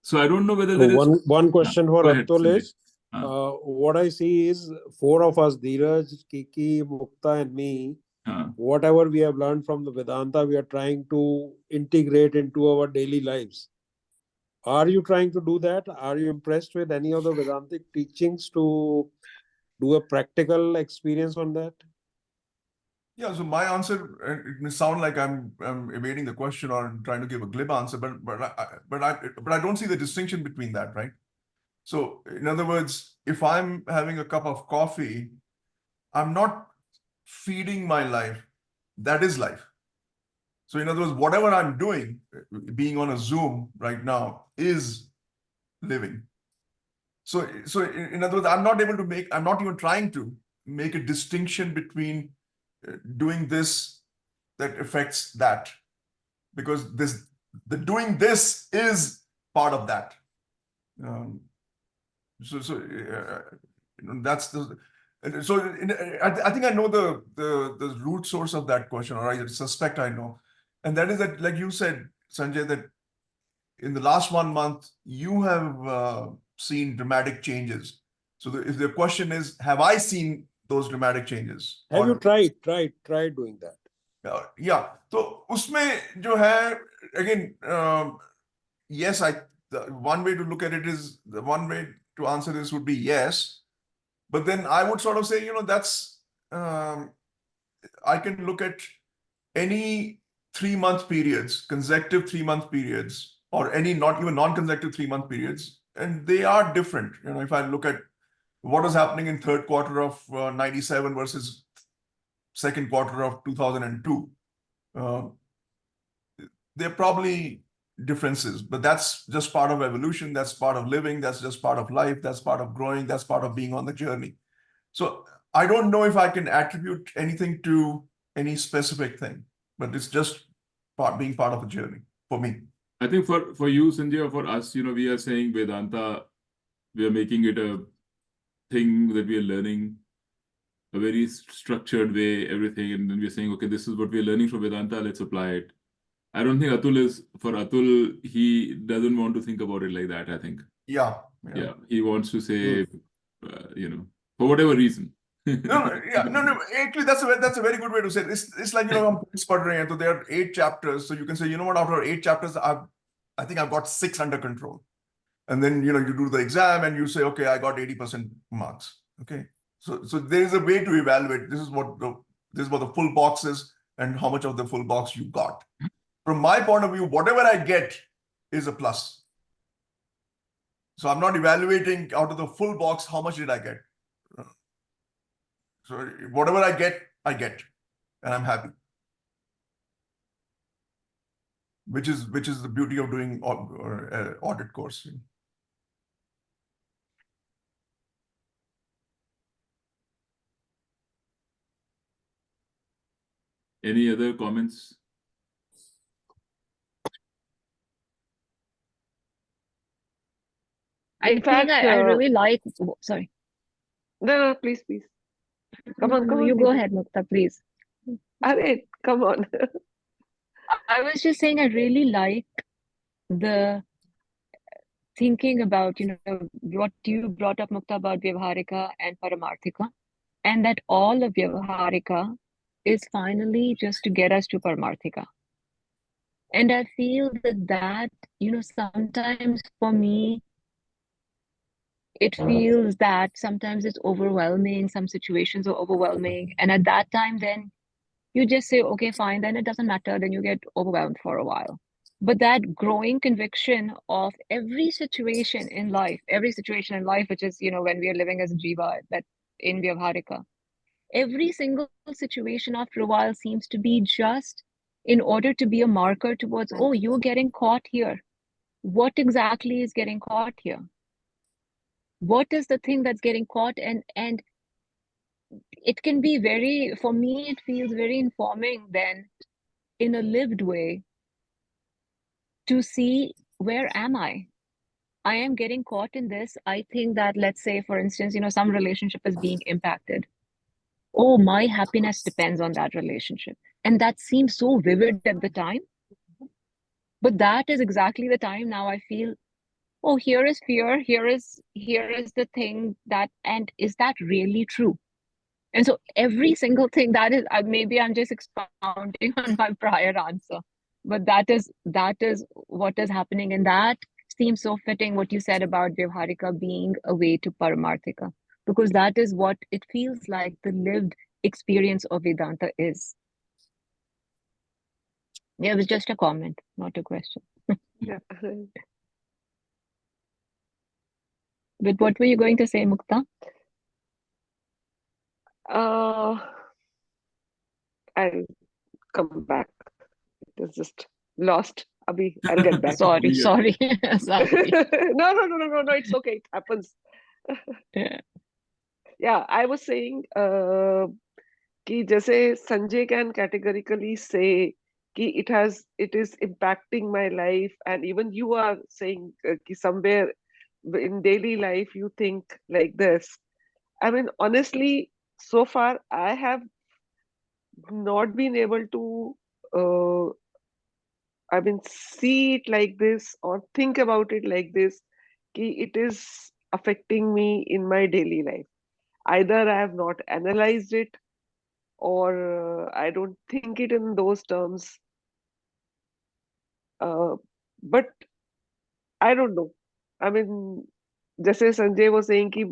So, I don't know whether So there is. one question for Go ahead, Atul Sanjay. is, what I see is 4 of us, Dheeraj, Kiki, Mukta, and me, whatever we have learned from the Vedanta, we are trying to integrate into our daily lives. Are you trying to do that? Are you impressed with any of the Vedantic teachings to do a practical experience on that? Yeah, so my answer, it may sound like I'm evading the question or trying to give a glib answer, but I don't see the distinction between that, right? So in other words, if I'm having a cup of coffee, I'm not feeding my life. That is life. So in other words, whatever I'm doing, being on a Zoom right now, is living. So in other words, I'm not even trying to make a distinction between doing this that affects that, because the doing this is part of that. That's the. I think I know the root source of that question, or I suspect I know, and that is that, like you said, Sanjay, that in the last 1 month you have seen dramatic changes. So if the question is, have I seen those dramatic changes? Have you tried doing that? Yeah. So उसमें जो है, again, yes, one way to look at it is, the one way to answer this would be yes, but then I would sort of say, that's I can look at any 3-month periods, consecutive 3-month periods, or any not even non-consecutive 3-month periods, and they are different. If I look at what is happening in third quarter of 97 versus second quarter of 2002, they're probably differences, but that's just part of evolution. That's part of living. That's just part of life. That's part of growing. That's part of being on the journey. So I don't know if I can attribute anything to any specific thing, but it's just being part of a journey for me. I think for you, Sanjay, or for us, we are saying Vedanta, we are making it a thing that we are learning, a very structured way, everything, and then we're saying, okay, this is what we're learning from Vedanta, let's apply it. I don't think for Atul, he doesn't want to think about it like that, I think. Yeah. He wants to say, for whatever reason. No. Actually, that's a very good way to say it. It's like, I'm sputtering, so there are 8 chapters. So you can say, you know what, after 8 chapters, I think I've got 6 under control. And then, you do the exam and you say, okay, I got 80% marks. Okay. So there is a way to evaluate. This is what the full box is and how much of the full box you got. From my point of view, whatever I get is a plus. So I'm not evaluating out of the full box, how much did I get? So whatever I get, and I'm happy. Which is the beauty of doing audit course. Any other comments? I think I really like. Sorry. No, please. Come on. You go ahead, Mukta, please. Come on. I was just saying I really like the thinking about, what you brought up, Mukta, about Vyavaharika and Paramarthika, and that all of Vyavaharika is finally just to get us to Paramarthika. And I feel that, sometimes for me, it feels that sometimes it's overwhelming, some situations are overwhelming. And at that time, then you just say, okay, fine, then it doesn't matter. Then you get overwhelmed for a while. But that growing conviction of every situation in life, which is, when we are living as a jiva, that in Vyavharika, every single situation after a while seems to be just in order to be a marker towards, oh, you're getting caught here. What exactly is getting caught here? What is the thing that's getting caught? And it can be very, for me, it feels very informing then in a lived way to see, where am I? I am getting caught in this. I think that, let's say, for instance, some relationship is being impacted. Oh, my happiness depends on that relationship. And that seems so vivid at the time. But that is exactly the time now I feel, oh, here is fear. Here is the thing that, and is that really true? And so every single thing that is, maybe I'm just expounding on my prior answer, but that is what is happening. And that seems so fitting what you said about Vyavharika being a way to Paramarthika, because that is what it feels like the lived experience of Vedanta is. Yeah, it was just a comment, not a question. Yeah. But what were you going to say, Mukta? I'll come back. It is just lost. Abhi, I'll get back. Sorry. Sorry. No, it's okay. It happens. Yeah. Yeah, I was saying कि जैसे Sanjay can categorically say कि it is impacting my life, and even you are saying कि somewhere in daily life you think like this. I mean, honestly, so far I have not been able to see it like this or think about it like this, कि it is affecting me in my daily life. Either I have not analyzed it, or I don't think it in those terms. But I don't know. I mean, जैसे Sanjay was saying कि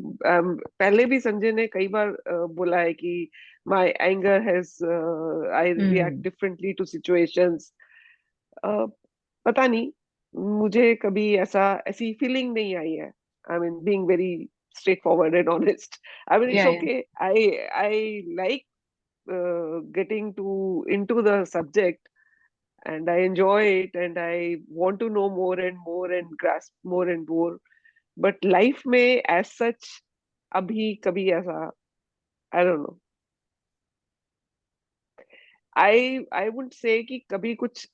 पहले भी संजय ने कई बार बोला है कि my anger has I react differently to situations. पता नहीं, मुझे कभी ऐसी फीलिंग नहीं आई है. I mean, being very straightforward and honest. I mean, it's Yeah, yeah. okay. I like getting into the subject, and I enjoy it, and I want to know more and more and grasp more and more. But life में as such अभी कभी ऐसा, I don't know. I would say कि कभी कुछ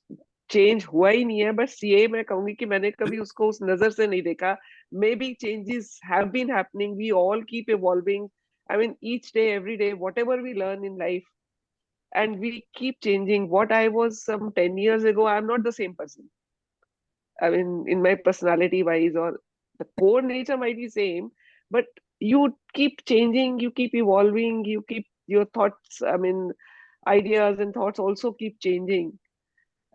change हुआ ही नहीं है, बस ये मैं कहूंगी कि मैंने कभी उसको उस नजर से नहीं देखा. Maybe changes have been happening. We all keep evolving. I mean, each day, every day, whatever we learn in life, and we keep changing. What I was some 10 years ago, I'm not the same person. I mean, in my personality wise, or the core nature might be same, but you keep changing, you keep evolving, you keep your thoughts, I mean, ideas and thoughts also keep changing.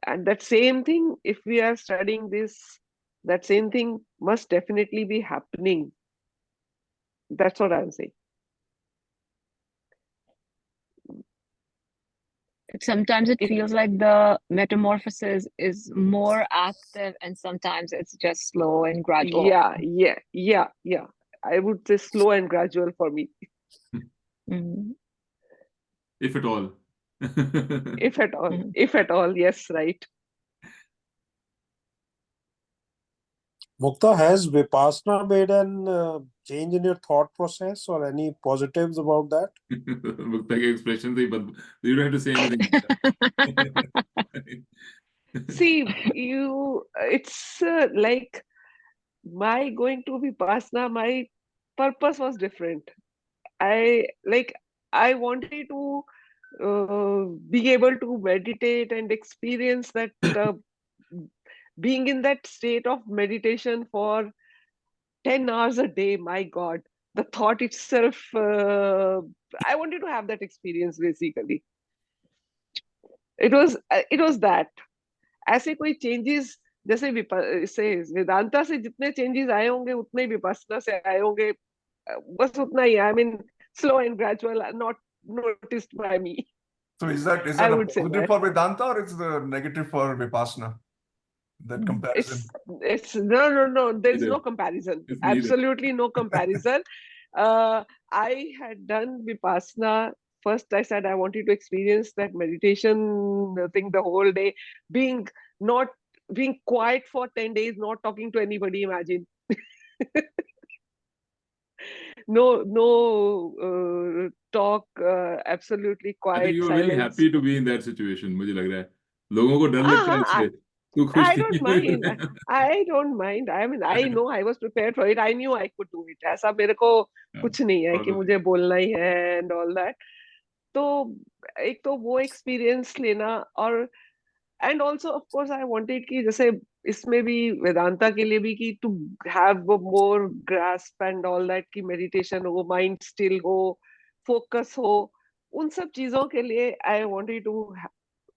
And that same thing, if we are studying this, that same thing must definitely be happening. That's what I'm saying. Sometimes it feels like the metamorphosis is more active, and sometimes it's just slow and gradual. Yeah. I would say slow and gradual for me. Mhm. If at all. If at all. Mhm. If at all, yes, right. Mukta, has Vipassana made an change in your thought process or any positives about that? मुक्ता के expression से ही you don't have to say anything. See, it's like my going to Vipassana, my purpose was different. I wanted to being able to meditate and experience that, being in that state of meditation for 10 hours a day, my God, the thought itself, I wanted to have that experience basically. It was that. ऐसे कोई changes जैसे से वेदांता से जितने changes आए होंगे उतने ही विपස්සना से आए होंगे, बस उतना ही, I mean slow and gradual, not noticed by me. So is that I a would say positive that for Vedanta or it's the negative for Vipassana? That comparison. it's no, there is Neither. no comparison, It's neither. absolutely no comparison. I had done vipassana. First I said I wanted to experience that meditation thing the whole day, being not being quiet for 10 days, not talking to anybody, imagine. No talk, absolutely I think quiet you were very silence. happy to be in that situation. मुझे लग रहा है लोगों को डर लगता है हाँ, इससे तू खुश I थी don't mind. I don't mind. I mean, I know I was prepared for it. I knew I could do it. ऐसा मेरे को कुछ नहीं है कि मुझे बोलना ही है and all that. तो एक तो वो experience लेना, और and also of course I wanted कि जैसे इसमें भी वेदांता के लिए भी कि to have a more grasp and all that, कि meditation हो, mind still हो, focus हो, उन सब चीजों के लिए I wanted to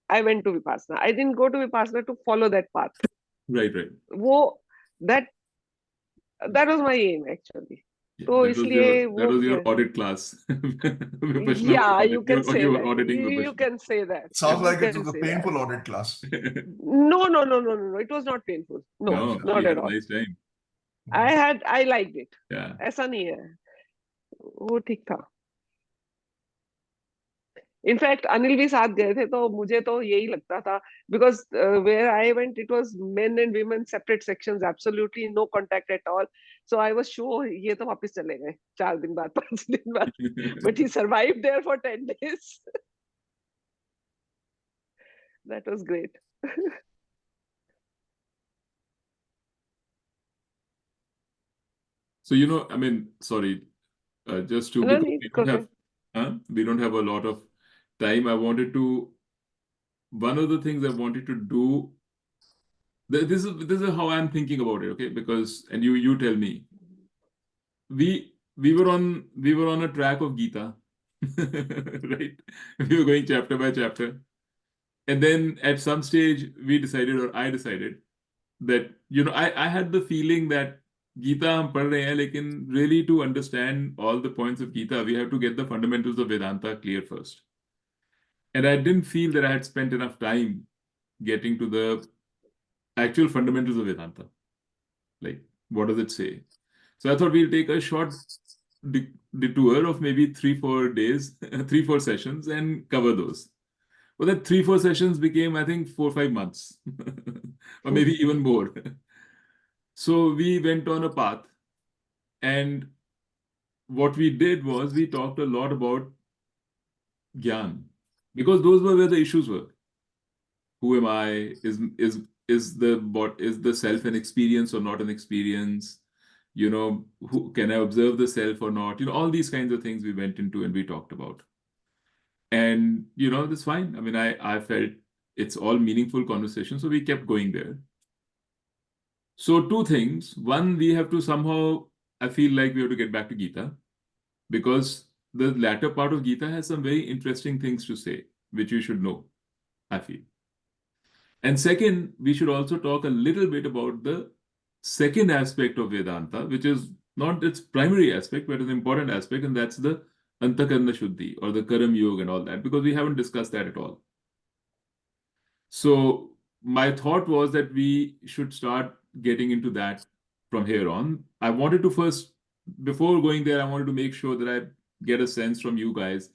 I went to Vipassana. I didn't go to Vipassana to follow that path. right. वो that that was my aim actually. Yeah, तो इसलिए that वो was your किया. audit class. Vipassana was Yeah, audit. you can Or say you were that. auditing You Vipassana. can say that. Sounds You like it can was a say that. painful audit class. No. It was not painful. No, No, Gotcha. not you at had a all. nice time. I liked it. Yeah. ऐसा नहीं है. वो ठीक था. In fact Anil भी साथ गए थे, तो मुझे तो यही लगता था, because where I went it was men and women separate sections, absolutely no contact at all. So I was sure ये तो वापस चले गए 4 दिन बाद, 5 दिन बाद, but he survived there for 10 days. That was great. So, I mean, sorry, just to, No because need, okay. we don't have a lot of time. One of the things I wanted to do, this is how I'm thinking about it, okay? Because, and you tell me, we were on a track of Gita, right? We were going chapter by chapter. And then at some stage, we decided, or I decided, that, I had the feeling that Gita हम पढ़ रहे हैं, लेकिन really to understand all the points of Gita, we have to get the fundamentals of Vedanta clear first. And I didn't feel that I had spent enough time getting to the actual fundamentals of Vedanta. Like, what does it say? So I thought we'll take a short detour of maybe 3-4 days, 3-4 sessions, and cover those. Well, that 3-4 sessions became, I think, 4-5 months, or maybe even more. So we went on a path, and what we did was we talked a lot about Gyan, because those were where the issues were. Who am I? Is the self an experience or not an experience? Who can I observe the self or not? All these kinds of things we went into and we talked about. And that's fine. I mean, I felt it's all meaningful conversation, so we kept going there. So two things. One, we have to somehow, I feel like we have to get back to Gita, because the latter part of Gita has some very interesting things to say, which you should know, I feel. And second, we should also talk a little bit about the second aspect of Vedanta, which is not its primary aspect, but an important aspect, and that's the Antakarna Shuddhi, or the Karam Yoga and all that, because we haven't discussed that at all. So my thought was that we should start getting into that from here on. I wanted to first, before going there, I wanted to make sure that I get a sense from you guys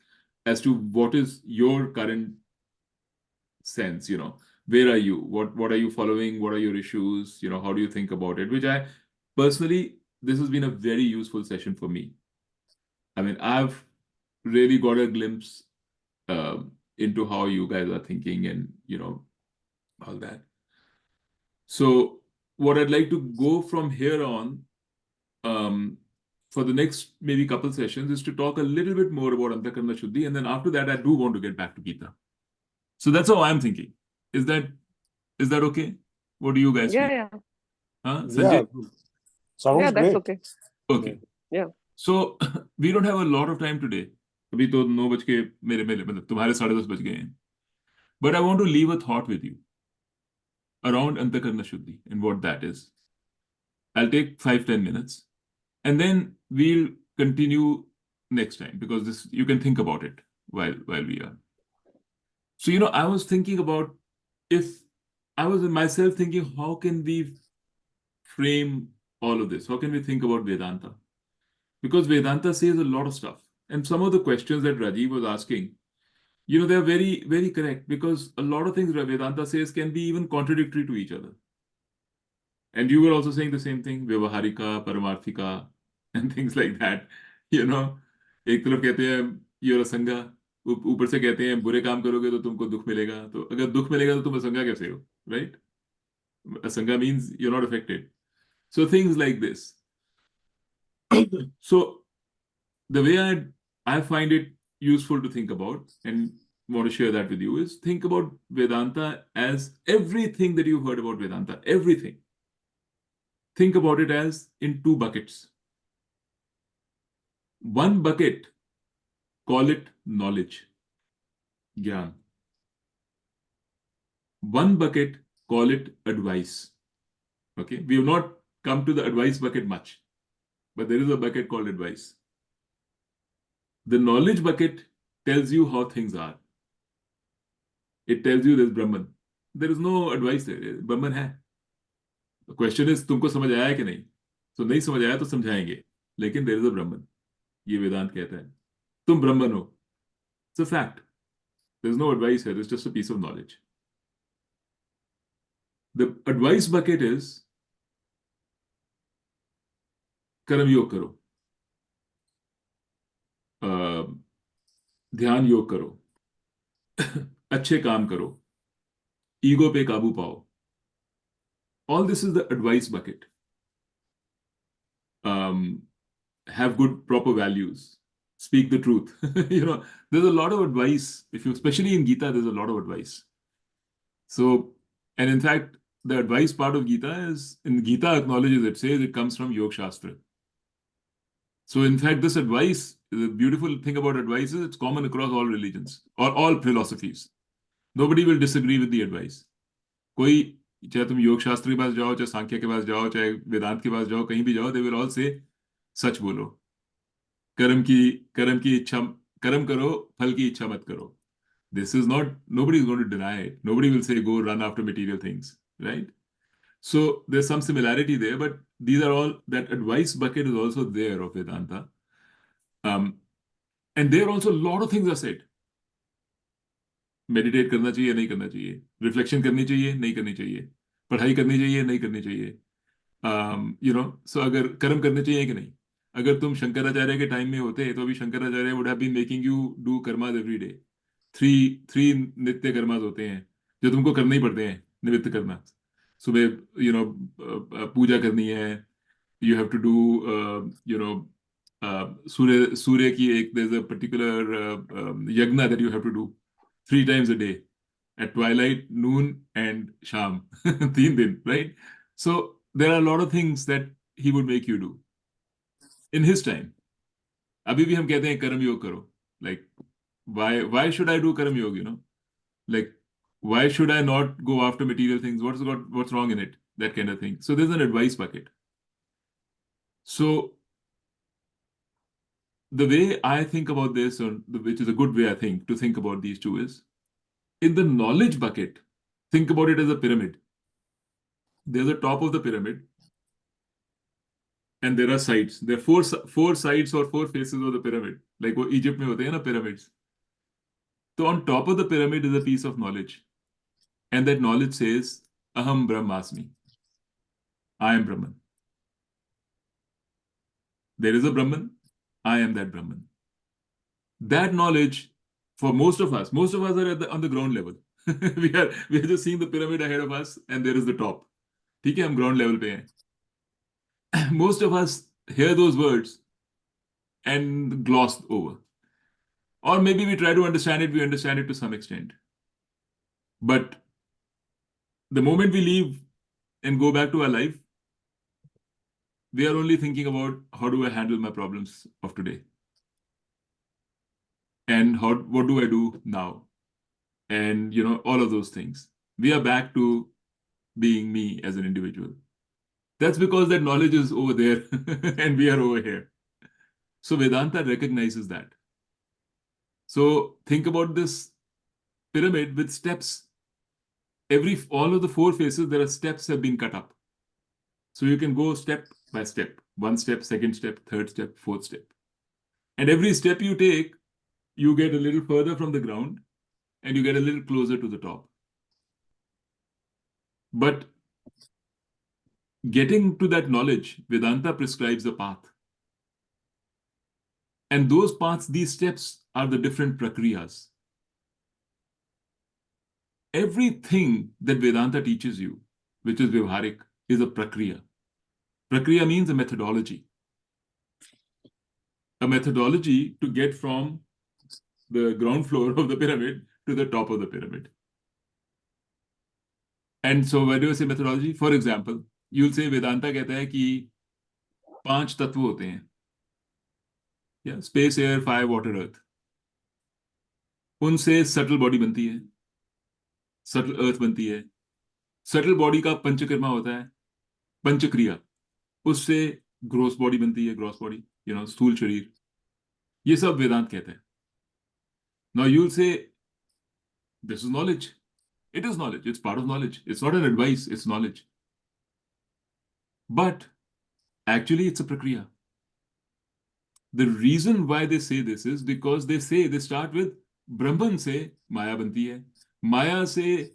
as to what is your current sense, where are you? What are you following? What are your issues? How do you think about it? Which I personally, this has been a very useful session for me. I mean, I've really got a glimpse into how you guys are thinking and, all that. So what I'd like to go from here on, for the next maybe couple sessions is to talk a little bit more about Antakarna Shuddhi, and then after that, I do want to get back to Gita. So that's how I'm thinking. Is that okay? What do you guys Yeah, feel? yeah, Huh? Yeah, Sanjay? sounds yeah, that's great. okay. Okay. Yeah. So we don't have a lot of time today. अभी तो 9 बज के मेरे मेरे मतलब तुम्हारे 10:30 बज गए हैं. But I want to leave a thought with you around Antakarna Shuddhi and what that is. I'll take 5-10 minutes, and then we'll continue next time because this you can think about it while we are. So I was thinking about if I was myself thinking, how can we frame all of this? How can we think about Vedanta? Because Vedanta says a lot of stuff, and some of the questions that Rajiv was asking, they're very, very correct because a lot of things that Vedanta says can be even contradictory to each other. And you were also saying the same thing, Vyavaharika, Paramarthika, and things like that. एक तरफ कहते हैं you're असंगा, ऊपर से कहते हैं बुरे काम करोगे तो तुमको दुख मिलेगा, तो अगर दुख मिलेगा तो तुम असंगा कैसे हो, right? Asanga means you're not affected. So things like this. So the way I find it useful to think about and want to share that with you is think about Vedanta as everything that you've heard about Vedanta, everything. Think about it as in 2 buckets. One bucket, call it knowledge, Gyan. One bucket, call it advice. Okay, we have not come to the advice bucket much, but there is a bucket called advice. The knowledge bucket tells you how things are. It tells you there's Brahman. There is no advice there. Brahman है. The question is, तुमको समझ आया कि नहीं? So नहीं समझ आया तो समझाएंगे. लेकिन there is a Brahman. ये वेदांत कहता है. तुम ब्राह्मण हो. It's a fact. There's no advice here. It's just a piece of knowledge. The advice bucket is कर्म योग करो. ध्यान योग करो. अच्छे काम करो. ईगो पे काबू पाओ. All this is the advice bucket. Have good, proper values. Speak the truth. There's a lot of advice. Especially in Gita, there's a lot of advice. So, and in fact, the advice part of Gita is, in Gita acknowledges, it says it comes from Yoga Shastra. So, in fact, this advice, the beautiful thing about advice is it's common across all religions or all philosophies. Nobody will disagree with the advice. कोई चाहे तुम योग शास्त्र के पास जाओ, चाहे सांख्य के पास जाओ, चाहे वेदांत के पास जाओ, कहीं भी जाओ, they will all say सच बोलो. कर्म की इच्छा, कर्म करो, फल की इच्छा मत करो. This is not, nobody is going to deny it. Nobody will say go run after material things, right? So there's some similarity there, but these are all, that advice bucket is also there of Vedanta. And there also a lot of things are said. Meditate करना चाहिए, नहीं करना चाहिए. Reflection करनी चाहिए, नहीं करनी चाहिए. पढ़ाई करनी चाहिए, नहीं करनी चाहिए. So अगर कर्म करने चाहिए कि नहीं. अगर तुम शंकराचार्य के टाइम में होते तो अभी Shankaracharya would have been making you do karmas every day. Three नित्य कर्मास होते हैं जो तुमको करने ही पड़ते हैं. निमित्त करना, सुबह पूजा करनी है. You have to do सूर्य की एक, there's a particular yagna that you have to do 3 times a day, at twilight, noon, and sham. 3 दिन, right? So there are a lot of things that he would make you do in his time. अभी भी हम कहते हैं कर्म योग करो. Like, why should I do कर्म योग? Like, why should I not go after material things? What's wrong in it? That kind of thing. So there's an advice bucket. So the way I think about this, which is a good way I think to think about these two, is in the knowledge bucket, think about it as a pyramid. There's a top of the pyramid, and there are sides. There are four sides or 4 faces of the pyramid, like what Egypt में होते हैं ना pyramids. So on top of the pyramid is a piece of knowledge, and that knowledge says, "Aham Brahmasmi." I am Brahman. There is a Brahman. I am that Brahman. That knowledge, for most of us are on the ground level. we are just seeing the pyramid ahead of us, and there is the top. ठीक है, हम ground level पे हैं. Most of us hear those words and glossed over. Or maybe we try to understand it, we understand it to some extent. But the moment we leave and go back to our life, we are only thinking about how do I handle my problems of today? And what do I do now? And all of those things. We are back to being me as an individual. That's because that knowledge is over there and we are over here. So Vedanta recognizes that. So think about this pyramid with steps. All of the four faces, there are steps have been cut up. So you can go step by step, one step, second step, third step, fourth step. And every step you take, you get a little further from the ground and you get a little closer to the top. But getting to that knowledge, Vedanta prescribes a path. And those paths, these steps are the different prakriyas. Everything that Vedanta teaches you, which is Vyavharik, is a prakriya. Prakriya means a methodology. A methodology to get from the ground floor of the pyramid to the top of the pyramid. And so when you say methodology, for example, you'll say Vedanta कहता है कि 5 तत्व होते हैं. Yeah, space, air, fire, water, earth. उनसे subtle body बनती है, subtle earth बनती है. Subtle body का पंचकर्मा होता है, पंचक्रिया. उससे gross body बनती है, gross body, स्थूल शरीर. ये सब वेदांत कहते हैं. Now you'll say, this is knowledge. It is knowledge. It's part of knowledge. It's not an advice, it's knowledge. But actually, it's a prakriya. The reason why they say this is because they start with Brahman se Maya banti hai. Maya se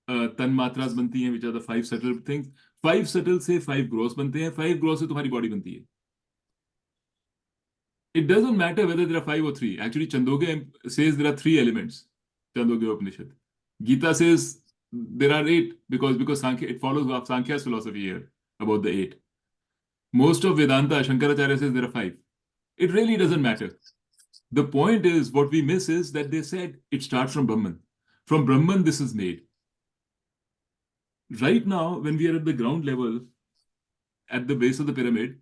tanmatras banti hai, which are the 5 subtle things. 5 subtle se 5 gross bante hain. 5 gross se tumhari body banti hai. It doesn't matter whether there are 5 or 3. Actually, Chandogya says there are 3 elements. Chandogya Upanishad. Gita says there are 8 because Sankhya, it follows Sankhya's philosophy here about the 8. Most of Vedanta, Shankaracharya says there are 5. It really doesn't matter. The point is, what we miss is that they said it starts from Brahman. From Brahman, this is made. Right now, when we are at the ground level, at the base of the pyramid,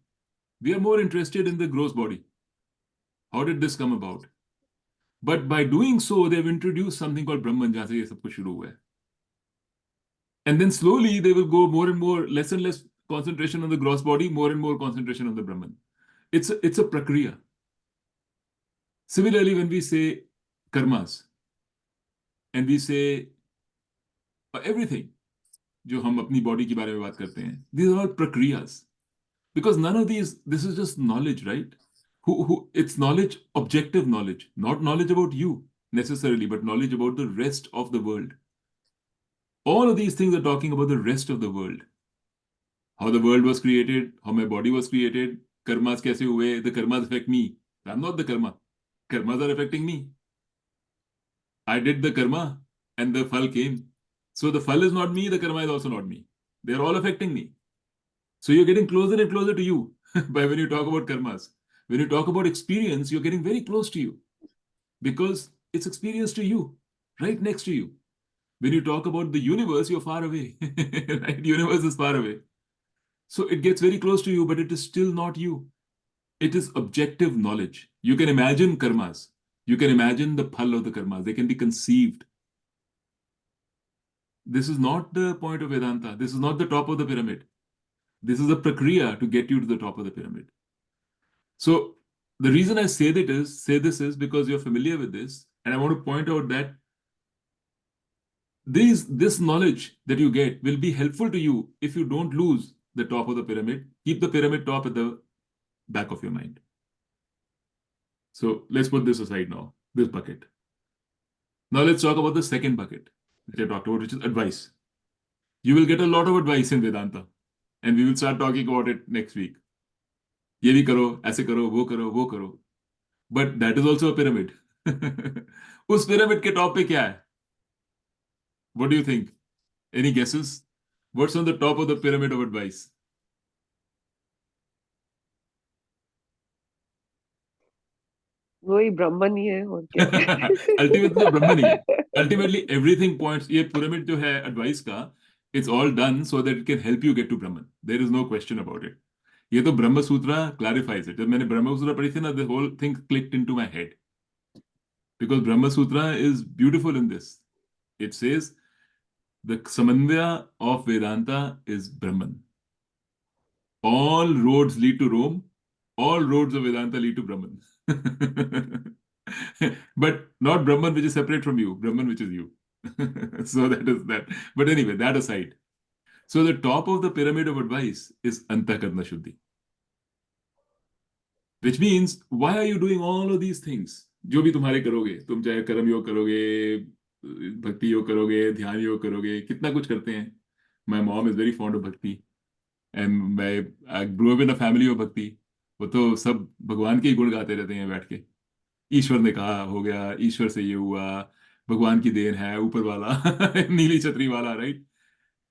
we are more interested in the gross body. How did this come about? But by doing so, they've introduced something called Brahman, jahan se ye sab kuch shuru hua hai. And then slowly they will go more and more, less and less concentration on the gross body, more and more concentration on the Brahman. It's a prakriya. Similarly, when we say karmas, and we say everything, जो हम अपनी body के बारे में बात करते हैं, these are all prakriyas. Because none of these, this is just knowledge, right? It's knowledge, objective knowledge, not knowledge about you necessarily, but knowledge about the rest of the world. All of these things are talking about the rest of the world. How the world was created, how my body was created, karmas kaise hue, the karmas affect me. I'm not the karma. Karmas are affecting me. I did the karma and the phal came. So the phal is not me, the karma is also not me. They're all affecting me. So you're getting closer and closer to you by when you talk about karmas. When you talk about experience, you're getting very close to you because it's experience to you, right next to you. When you talk about the universe, you're far away, right? Universe is far away. So it gets very close to you, but it is still not you. It is objective knowledge. You can imagine karmas. You can imagine the phal of the karmas. They can be conceived. This is not the point of Vedanta. This is not the top of the pyramid. This is a prakriya to get you to the top of the pyramid. So the reason I say this is because you're familiar with this, and I want to point out that this knowledge that you get will be helpful to you if you don't lose the top of the pyramid. Keep the pyramid top at the back of your mind. So let's put this aside now, this bucket. Now let's talk about the second bucket, which I talked about, which is advice. You will get a lot of advice in Vedanta, and we will start talking about it next week. ये भी करो, ऐसे करो, वो करो. But that is also a pyramid. उस pyramid के top पे क्या है? What do you think? Any guesses? What's on the top of the pyramid of advice? वही ब्राह्मण ही है और क्या है। अल्टीमेटली ब्रह्मन ही है. Ultimately, everything points. ये pyramid जो है advice का, it's all done so that it can help you get to Brahman. There is no question about it. ये तो ब्रह्म सूत्र clarifies it. जब मैंने ब्रह्म सूत्र पढ़ी थी ना, the whole thing clicked into my head. Because Brahma Sutra is beautiful in this. It says the Samanvaya of Vedanta is Brahman. All roads lead to Rome. All roads of Vedanta lead to Brahman. But not Brahman which is separate from you, Brahman which is you. So that is that. But anyway, that aside. So the top of the pyramid of advice is Antakarna Shuddhi. Which means, why are you doing all of these things? जो भी तुम्हारे करोगे, तुम चाहे कर्म योग करोगे, भक्ति योग करोगे, ध्यान योग करोगे, कितना कुछ करते हैं. My mom is very fond of bhakti. And I grew up in a family of bhakti. वो तो सब भगवान के ही गुण गाते रहते हैं बैठ के. ईश्वर ने कहा हो गया, ईश्वर से ये हुआ, भगवान की देन है, ऊपर वाला, नीली छतरी वाला, right?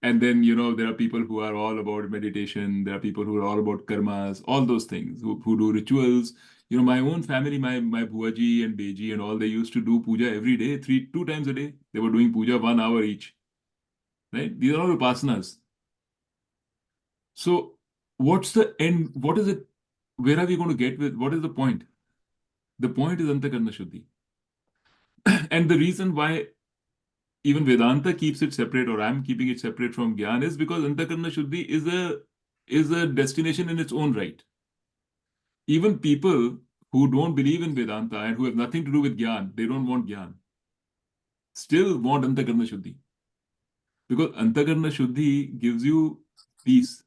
And then, there are people who are all about meditation. There are people who are all about karmas, all those things, who do rituals. My own family, my Bhuaji and Beji and all, they used to do puja every day, 2 times a day. They were doing puja 1 hour each, right? These are all upasanas. So what's the end? What is it? Where are we going to get with? What is the point? The point is Antakarna Shuddhi. And the reason why even Vedanta keeps it separate, or I'm keeping it separate from Gyan, is because Antakarna Shuddhi is a destination in its own right. Even people who don't believe in Vedanta and who have nothing to do with Gyan, they don't want Gyan, still want Antakarna Shuddhi. Because Antakarna Shuddhi gives you peace.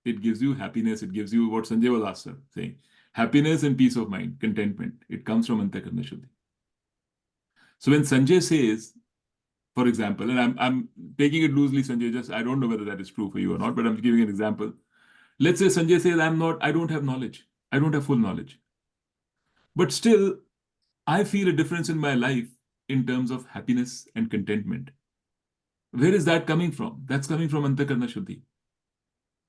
It gives you happiness. It gives you what Sanjay was saying. Happiness and peace of mind, contentment. It comes from Antakarna Shuddhi. So when Sanjay says, for example, and I'm taking it loosely, Sanjay, just I don't know whether that is true for you or not, but I'm giving an example. Let's say Sanjay says, I don't have knowledge. I don't have full knowledge. But still, I feel a difference in my life in terms of happiness and contentment. Where is that coming from? That's coming from Antakarna Shuddhi.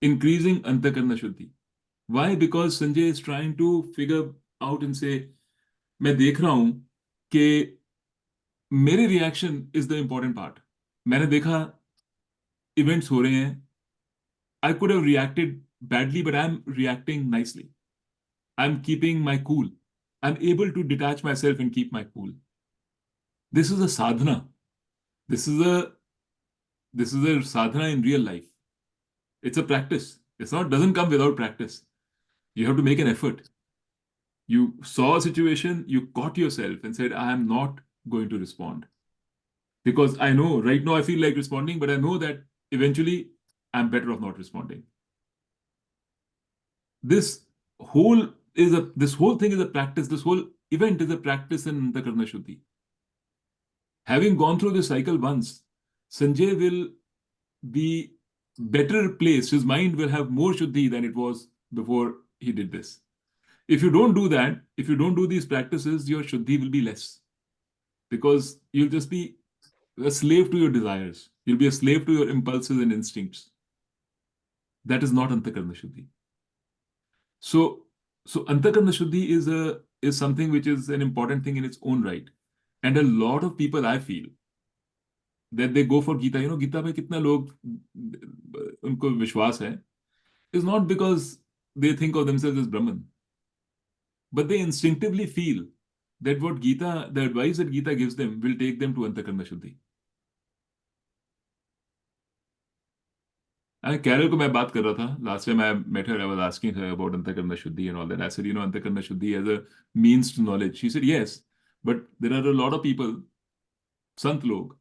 Increasing Antakarna Shuddhi. Why? Because Sanjay is trying to figure out and say, मैं देख रहा हूं कि मेरे reaction is the important part. मैंने देखा events हो रहे हैं. I could have reacted badly, but I'm reacting nicely. I'm keeping my cool. I'm able to detach myself and keep my cool. This is a sadhana. This is a sadhana in real life. It's a practice. Doesn't come without practice. You have to make an effort. You saw a situation, you caught yourself and said, I am not going to respond. Because I know right now I feel like responding, but I know that eventually I'm better off not responding. This whole thing is a practice. This whole event is a practice in Antakarna Shuddhi. Having gone through this cycle once, Sanjay will be better placed. His mind will have more Shuddhi than it was before he did this. If you don't do that, if you don't do these practices, your Shuddhi will be less. Because you'll just be a slave to your desires. You'll be a slave to your impulses and instincts. That is not Antakarna Shuddhi. So Antakarna Shuddhi is something which is an important thing in its own right. And a lot of people, I feel, that they go for Gita. Gita में कितना लोग उनको विश्वास है, is not because they think of themselves as Brahman, but they instinctively feel that the advice that Gita gives them will take them to Antakarna Shuddhi. Carol को मैं बात कर रहा था. Last time I met her, I was asking her about Antakarna Shuddhi and all that. I said, Antakarna Shuddhi as a means to knowledge. She said, yes, but there are a lot of people, Sant log,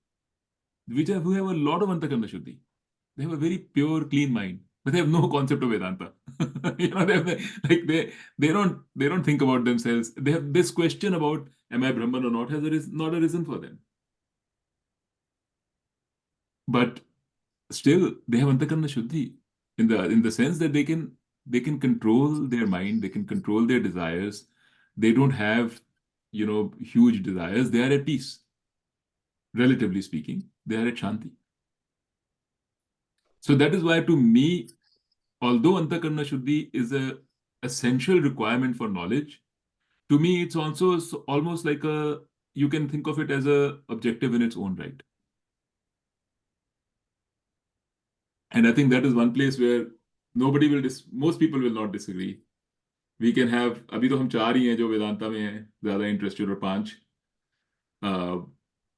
who have a lot of Antakarna Shuddhi. They have a very pure, clean mind, but they have no concept of Vedanta. They don't think about themselves. They have this question about, am I Brahman or not, has not arisen for them. But still, they have Antakarna Shuddhi in the sense that they can control their mind, they can control their desires. They don't have, huge desires. They are at peace. Relatively speaking, they are at Shanti. So that is why, to me, although Antakarna Shuddhi is a essential requirement for knowledge, to me, it's also almost like you can think of it as a objective in its own right. And I think that is one place where most people will not disagree. We can have, अभी तो हम 4 ही हैं जो वेदांता में हैं, ज़्यादा interested, और 5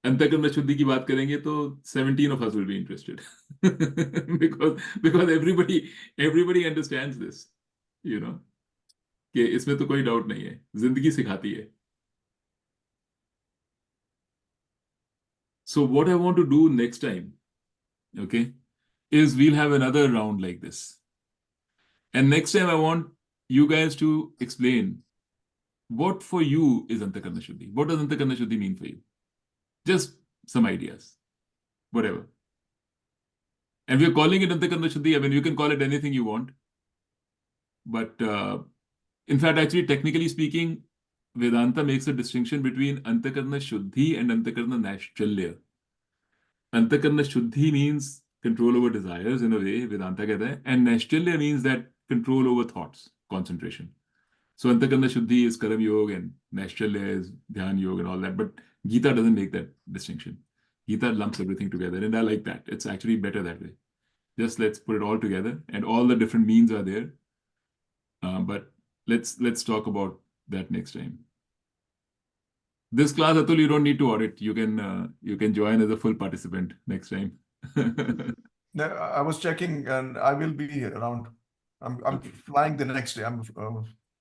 अंतःकरण शुद्धि की बात करेंगे तो 17 of us will be interested. because everybody understands this, you know, कि इसमें तो कोई डाउट नहीं है, जिंदगी सिखाती है. So what I want to do next time, okay, is we'll have another round like this. And next time I want you guys to explain what for you is Antakarna Shuddhi. What does Antakarna Shuddhi mean for you? Just some ideas, whatever. And we're calling it Antakarna Shuddhi. I mean, you can call it anything you want. But in fact, actually, technically speaking, Vedanta makes a distinction between Antakarna Shuddhi and Antakarna Naishchalya. Antakarna Shuddhi means control over desires in a way, Vedanta कहता है, and Naishchalya means that control over thoughts, concentration. So Antakarna Shuddhi is Karam Yoga and Naishchalya is Dhyan Yoga and all that. But Gita doesn't make that distinction. Gita lumps everything together, and I like that. It's actually better that way. Just let's put it all together, and all the different means are there. But let's talk about that next time. This class, Atul, you don't need to audit. You can join as a full participant next time. No, I was checking, and I will be around. I'm flying the next day.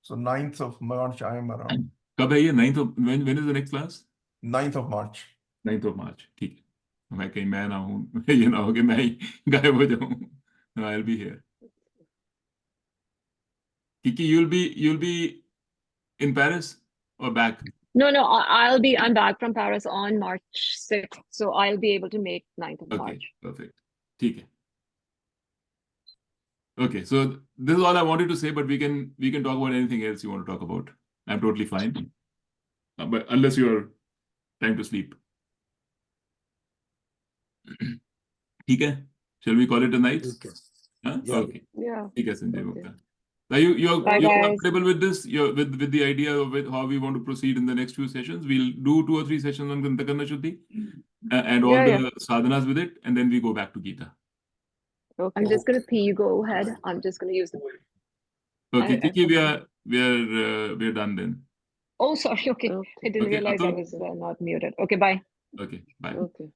So 9th of March I am around. कब है ये? 9th of when is the next class? 9th of March. 9th of March. ठीक है. मैं कहीं मैं ना हूँ, ये ना हो कि मैं ही गायब हो जाऊँ. No, I'll be here. Kiki, you'll be in Paris or back? No, I'm back from Paris on March 6th, so I'll be able to make 9th of Okay, March. perfect. ठीक है. Okay, so this is all I wanted to say, but we can talk about anything else you want to talk about. I'm totally fine. But unless you're time to sleep. ठीक है? Shall we call it a night? Okay. Huh? Yeah. Okay. Yeah. ठीक है, Sanjay Okay. Gupta. Now you're Bye, guys. comfortable with this? You're with the idea of how we want to proceed in the next few sessions? We'll do 2 or 3 sessions on Antakarna Shuddhi and all Yeah, the sadhanas with it, and then we go back to Gita. Okay. I'm just gonna pee. You go ahead. I'm just gonna use the. Okay, I- Kiki, we're done then. Oh, sorry. Okay, Okay. I didn't Okay, realize I Atul? was not muted. Okay, bye. Okay, bye. Okay.